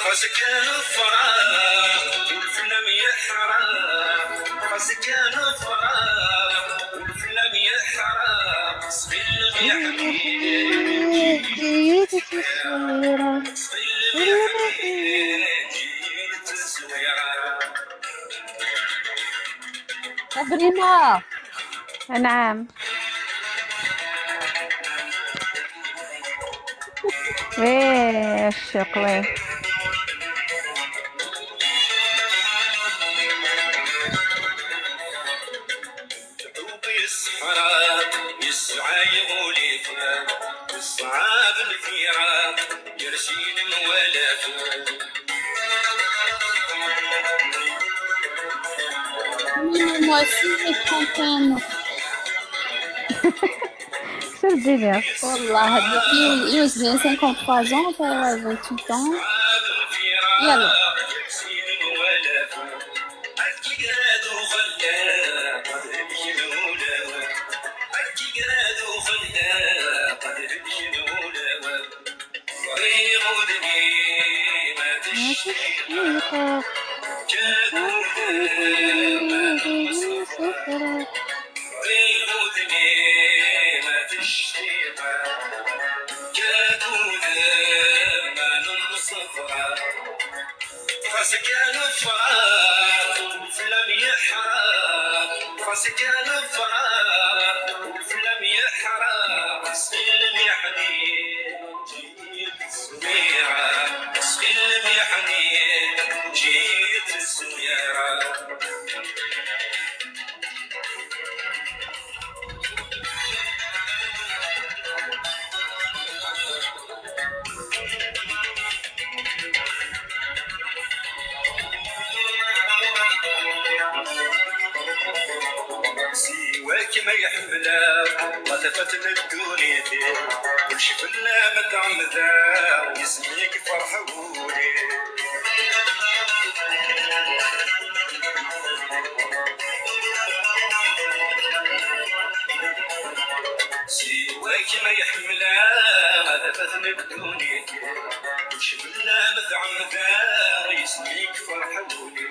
خاسك الفراق والفلم يحرق خاسك الفراق والفلم يحرق صغير يا حبيبي جيت تصويرة صغير يا حبيبي جيت تصويرة صبرينا. نعم. ويه الشوق ويه يسعى يغولي فيها الصعاب الفيرة يرسين موالف Moi aussi, j'ai 31 ans. شو الدنيا؟ والله depuis j'ai 53 ans, après 28 ans. يلا. خاسك الفراق والفلم يحرق خاسك الفراق والفلم يحرق سلم يا حنين جيت السويرة سلم يا حنين جيت السويرة سواك ما يحملها غطفت الدنيا كل شي فينا متعمدا ويسميك فرحولي سواك ما يحملها غطفت الدنيا كل شي فينا متعمدا ويسميك فرحولي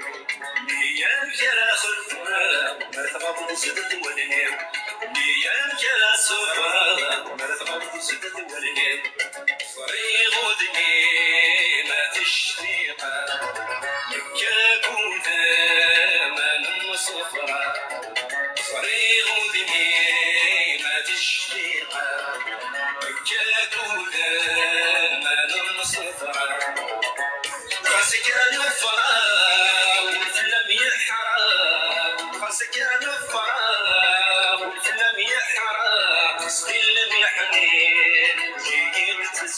ليام كرا خلفنا ما تغضب زدت والنيم ليام كرا صفا ما تغضب زدت والنيم فريغ ودني ما تشتيقا مكاكوتا ما نمصفرا فريغ ودني ما تشتيقا مكاكوتا ما نمصفرا خاسك الفراق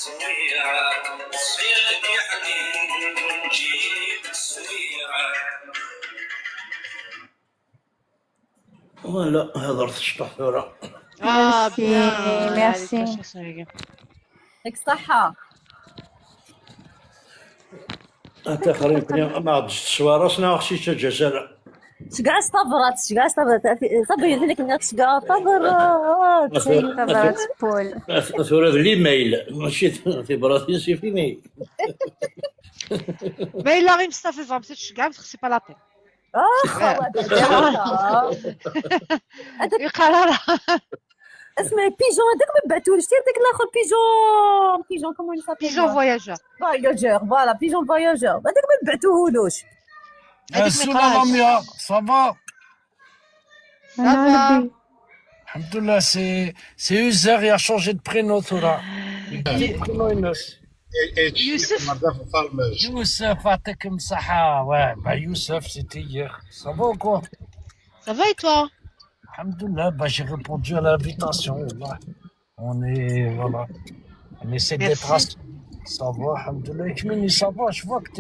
تصويرة صغير حنين نجيب السويرة. ولا هضرت الشطحورة. ميرسي. يعطيك الصحة. انت خريبني ما عادش السوارة شنو خصني الجزائر. شكاع صبرت صبري لك انك شكاع صبرت بول ثورة الايميل ماشي في براسي في ميل. Mais il arrive ça fait 20 minutes, je gagne, c'est pas la peine. اسمع بيجون هذاك ما بعتولش سير داك الاخر بيجون كومون يسابيل بيجون فواياجور فوالا بيجون فواياجور هذاك ما بعتوهولوش. السلام لاميا صافا. Alhamdoulilah, c'est Uzer, il a changé de prénom, tout là. Youssef, Atek Msaha, ouais, bah Youssef, c'était hier. Ça va ou quoi? Ça va et toi? Alhamdoulilah, bah j'ai répondu à l'invitation, là. Voilà, on essaie d'être ça va, alhamdoulilah. Ekmini, ça va, je vois que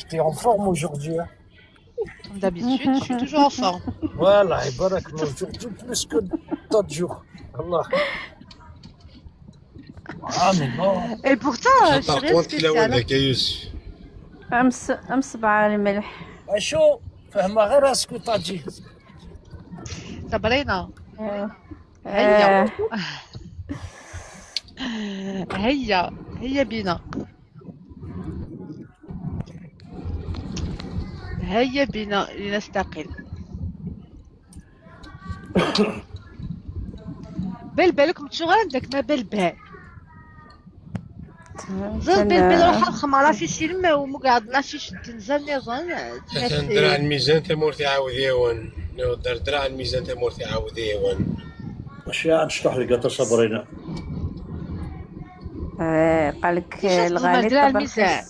t'es en forme aujourd'hui. Hein. Comme d'habitude, je suis toujours en forme. Voilà, et barak, mais aujourd'hui plus que d'autres jours. Allah. Ah, mais non. Et pourtant, je suis rien spécial. أمس بالملح. شو فهمها غير اسكو طاجي. صبرينا. هيا بينا. هيا بنا لنستقل. بالكم شغل عندك ما بالبال. زين بالبال روح الخمارة في سلمة ومقعد ناشي تنزلني ظن. درع الميزان تمورتي عاوديون. درع الميزان تمورتي عاوديون. أشياء نشطح لك تصبرينا. قالك الغالي درع الميزان.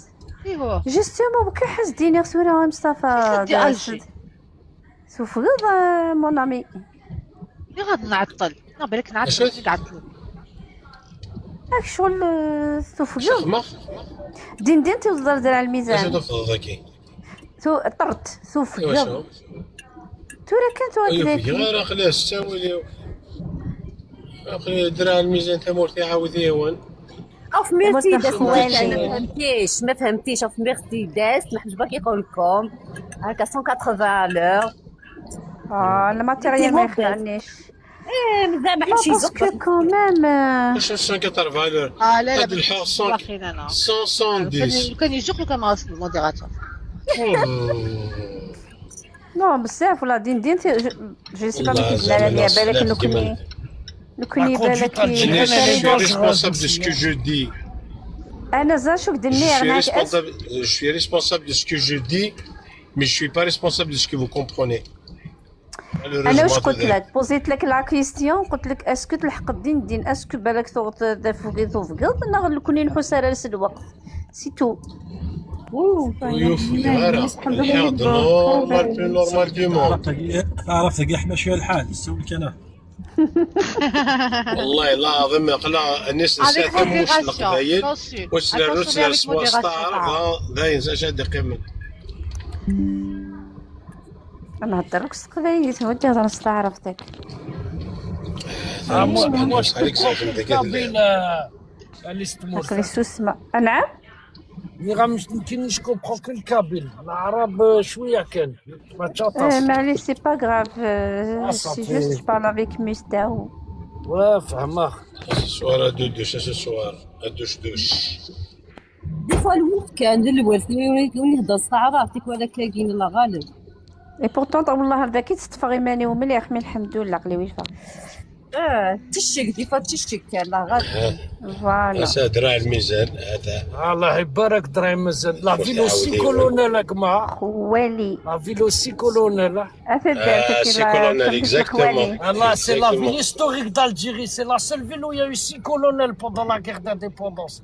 ايوا جوستومون كي حس دينيغ سورة مصطفى سوف غض مون امي لي غاد نعطل بالك نعطل نعطل هاك شغل سوف غض دين توصل درع الميزان اش تفضلكي طرت سوف غض تورا كانت هكذاك غير خليها تستاولي درع الميزان تمورتي عاوديون اوف مرسيدس ما فهمتيش اوف مرسيدس محجوبه كيقول لكم هكا 180 لور الماتيريال ما يخلعنيش مزال ما حدش يزق باسكو كوميم واش 180 لور لا هاد الحق 110 كان يجوك كان راس الموديراتور نو بزاف ولا دين جو سي با لا بالك لو كوني بالك responsable de ce que je dis. أنا زاد شو قدني Je suis responsable de ce que je dis, mais je suis pas responsable de ce que vous comprenez. أنا واش قلت لك بوزيت لك لا كيستيون قلت لك اسكو تلحق الدين اسكو بالك ثوغ فوقي ناغ كوني نحو سرالس الوقت سي تو تعرف تلقى احنا شويه الحال نسولك انا والله العظيم قلا الناس نساتهم واش القبايل واش الروس سبوستار داين زاد قيمه انا هضرك قبايل توجه انا استعرفتك عليك صافي كابين الاستمر نعم اللي غنمكن نشكوبخو كل الكابين العرب شويه كان ما تشاطرش معليش سي با غراف سي جوست بارل افيك مستاو فهمه سوار دوش سوار دوش دي فوا الوقت كان الاول يولي يهضر صح عرفتك ولا كاين لا غالب اي بورطون والله هذا كي تستفغي ماني ومليح من الحمد لله قليوي تشك دي فوا تشك كان لا غالب فوالا هذا درع الميزان هذا الله يبارك درع الميزان لا فيلو سي كولونيل كما والي لا فيلو سي كولونيل سي كولونيل اكزاكتومون الله سي لا فيل هيستوريك d'Algérie c'est la seule ville où il y a eu 6 colonels pendant la guerre d'indépendance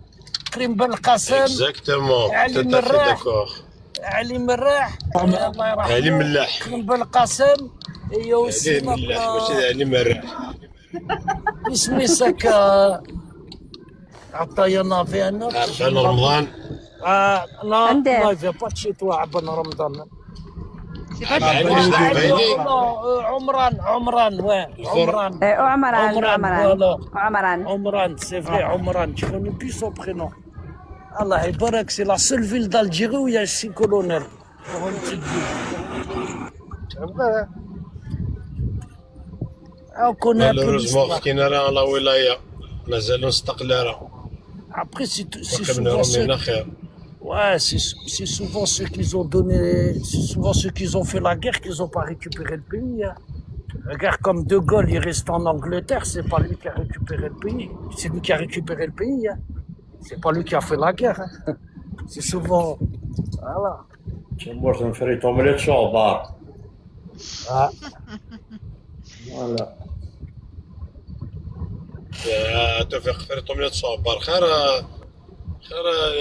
كريم بن القاسم اكزاكتومون tout à fait d'accord علي مراح الله يرحمه علي ملاح كريم بن القاسم هي علي ملاح ماشي علي مراح اسمي ساك Il y en avait un autre. Après le Ramadan. Non, Ander. non, il ne vient pas de chez toi, Abban Ramadan. C'est pas Ah, chez bah, moi. les Dubaïdis. Non, Omran, ouais. Omran. Omran, c'est vrai, Omran. Tu connais plus son prénom. Allah Ibarak, c'est la seule ville d'Algérie où il y a 6 colonels. Pour une petite ville. C'est vrai, hein? On connaît un peu Malheureusement, l'histoire. كي نرى على ولاية مازالوا استقلال. Après, c'est وكم souvent نرى ceux... من خير. Ouais, c'est souvent ceux qui ont donné... C'est souvent ceux qui ont fait la guerre qui n'ont pas récupéré le pays. Hein. Regarde, comme De Gaulle, il reste en Angleterre, c'est pas lui qui a récupéré le pays. C'est lui qui a récupéré le pays. Hein. C'est pas lui qui a fait la guerre. Hein. C'est souvent... Voilà. Moi, je me ferai tomber les chambres. Ah. Voilà. توفيق خير طمنة صعبار خير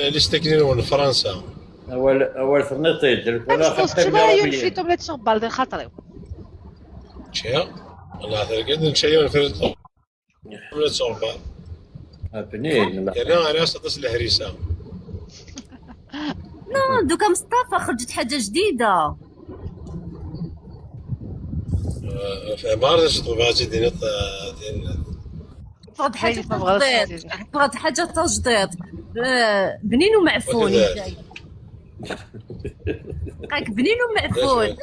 الاستكنين من فرنسا. أول فرنتي درك ولا أمس خدت تشبه لي يمشي تومليت شومبال ديال خاطري. شيا الله يعطيك نشيو نفرد طمنة صعبار. بنين لا. يعني أنا أصدق الهريسة. نو دوكا مصطفى خرجت حاجه جديده. في عبارة تطبع زيدين فرض حاجه تجديد فرض حاجه تجديد بنين ومعفون قاك بنين ومعفون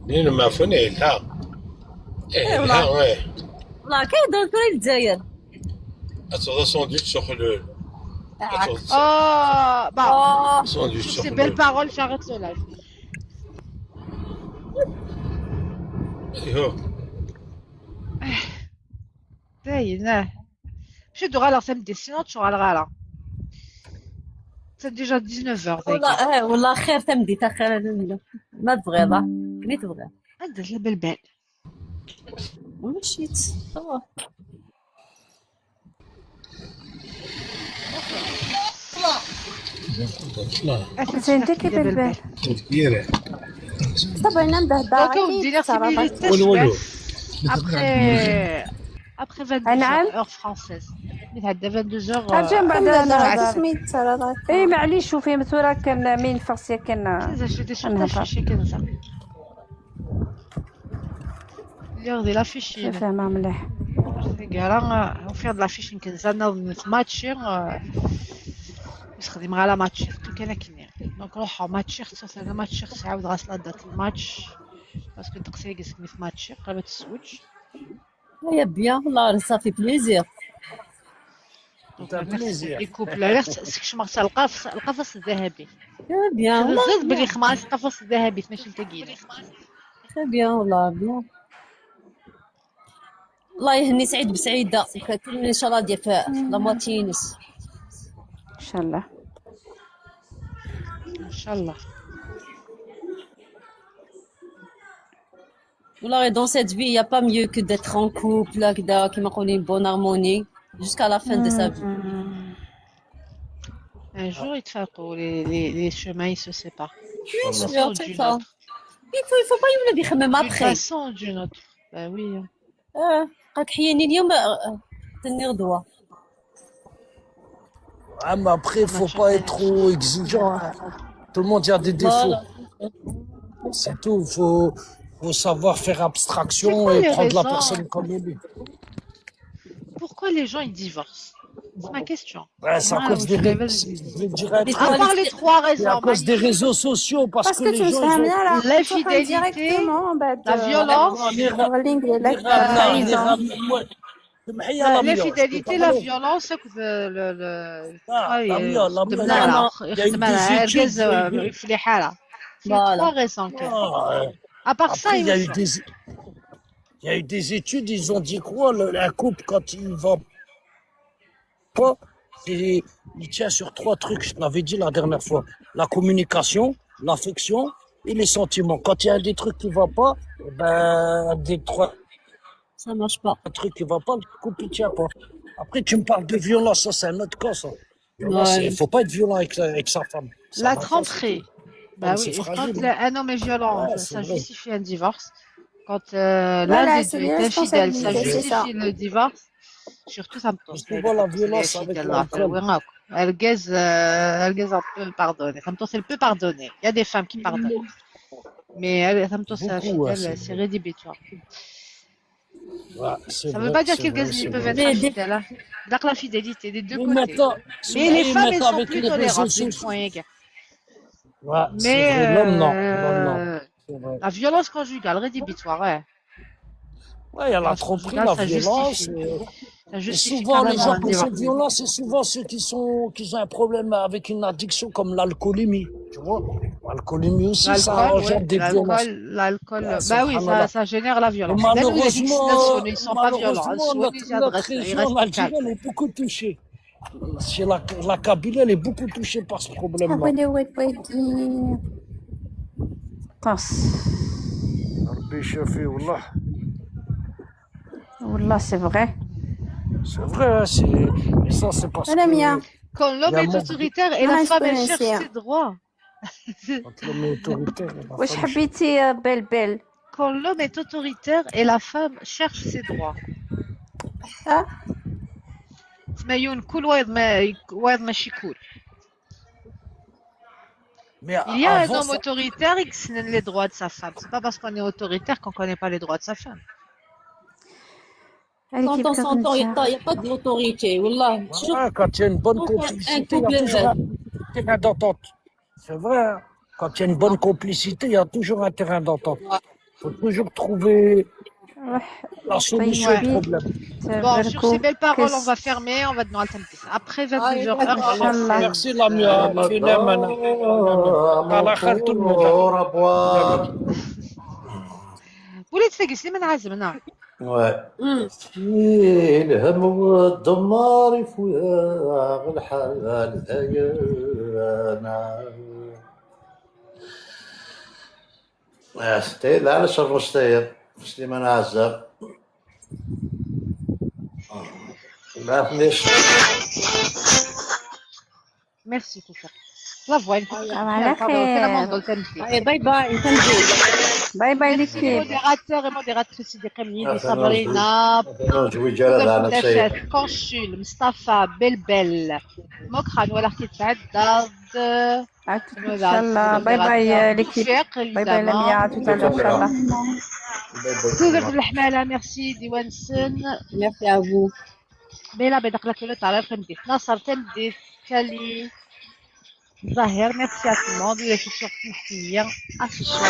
بنين ومعفون إيه لا إيه لا إيه والله كيهضروا في الجزائر أتوضا ساندويتش سخلول Oh, bah, ساندويتش ces سخلول belles paroles, j'arrête le live. أيوه باين ماشي دوغا لا سامدي سينو تشغل غالا c'est déjà 19h والله والله خير تمدي تا خير ما تبغي كني تبغي عندك البلبل ومشيت صافا انت كيف البال كثيرة صبر ننده après 22h française نتعدى 22h حاجه بعد سميت سلطات اي معليش شوفي مثلا كان مين فرسيه كان شي كنزا اللي غادي لافيشي فاهمه مليح كاع وفي هاد لافيشي كنزا نظن ماتشي نستخدم غالا ماتشي كاين كاين دونك نروحو ماتشي خصوصا ماتشي تعاود غاسله دات الماتش باسكو دقسي قسمي في ماتشي قربت السويتش يا بيان والله صافي بليزير يكوب لا سكشمرت القفص الذهبي يا بيان زيد بلي خماس قفص ذهبي ماشي تقيله تري بيان والله بيان الله يهني سعيد بسعيده كل ان شاء الله ديال في لاماتينس ان شاء الله ان شاء الله والله dans cette vie il y a pas mieux que d'être en couple هكذا كيما نقولوا une bonne harmonie jusqu'à la fin de sa vie. Un jour ils تفرقوا les chemins ils se séparent. Bien sûr, c'est ça. Il faut pas يولد يخمم après. D'une façon ou d'une autre. Bah oui. قاك حياني اليوم تني غدوه. Ah, mais après, il ne faut pas être trop exigeant. Hein. Tout le monde a des défauts. Voilà. C'est tout. Il faut savoir faire abstraction et prendre la personne comme elle est. Pourquoi les gens ils divorcent? C'est ma question. Ouais, c'est à cause des À part les trois raisons. À cause des réseaux sociaux. Parce que les gens, l'infidélité, la violence. L'infidélité, la violence, à part ça, il y a eu des études, ils ont dit quoi, un couple quand il va pas, il tient sur trois trucs, je t'avais dit la dernière fois, la communication, l'affection et les sentiments. Quand il y a des trucs qui ne vont pas, ben, des trois... Ça marche pas. Un truc qui va pas, le couple ne tient pas. Après, tu me parles de violence, ça c'est un autre cas, ça. Il ne faut pas être violent avec sa femme. La tromperie. Bah oui, quand un homme est violent, ça justifie un divorce. Quand l'un des deux est infidèle, ça justifie le divorce. Surtout Santos. Tu vois la violence avec l'alcool. Elguez on peut pardonner. Santos, elle peut pardonner. Il y a des femmes qui pardonnent. Mais Santos, fidèle, c'est rédhibitoire. Ouais, Ça ne veut pas dire qu'elles peuvent être infidèles. Hein. Donc la fidélité des deux côtés. Maintenant, Mais les femmes, elles sont avec plus les tolérantes. réseaux sociaux. Mais c'est vrai, l'homme, non. L'homme, non. C'est vrai. la violence conjugale rédhibitoire, ouais. Ouais, elle a trop pris la violence. Et souvent, les gens pour cette violence, c'est souvent ceux qui ont un problème avec une addiction comme l'alcoolémie. Tu vois, l'alcoolémie aussi, ça engendre des violences. L'alcool, bah oui, ça génère la violence. Malheureusement, ils sont pas violents. notre région algérienne est beaucoup touchée. Chez la Kabylie, elle est beaucoup touchée par ce problème-là. Wallah, c'est vrai. C'est vrai, mais ça c'est parce que... Quand l'homme est autoritaire et la femme elle cherche ses droits. Quand l'homme est autoritaire et la واش femme حبيتي بلبل؟ Quand l'homme est autoritaire et la femme cherche ses droits. تسميون كل وايض ماشي كول. Il y a un homme autoritaire qui connaît les droits de sa femme. C'est pas parce qu'on est autoritaire qu'on connaît pas les droits de sa femme. Quand on s'entend, il n'y a pas d'autorité. Wallah. Quand il y a une bonne complicité, il y a toujours un terrain d'entente. C'est vrai, hein. Quand il y a une bonne complicité, il y a toujours un terrain d'entente. Il faut toujours trouver la solution au problème. Bon, sur ces belles paroles, on va fermer, on va demander un petit. Après 22h. Merci Lamia. وليد فاقس لي من عازم هنا. الهم والدمار فيا الحال انا ستيل على شر ستيل سليمان عزام ما فهمنيش. Merci Toucha. La voix, على خير. باي باي نكملوا. باي باي l'équipe. Modérateur et modératrice des Camille, Sabrina, Consul, Mustafa, Belbel, Mokran, ولا حكيت تعداد. ان شاء الله. باي باي l'équipe. باي باي لميا. tout à l'heure ان شاء الله. سوزر الحمالة ميرسي ديوان سن. Merci à vous. بلا بدق لك له تعرف تمديت ناصر تمديت كالي ظاهر ميرسي à tout le monde. Les futurs filles à ce soir.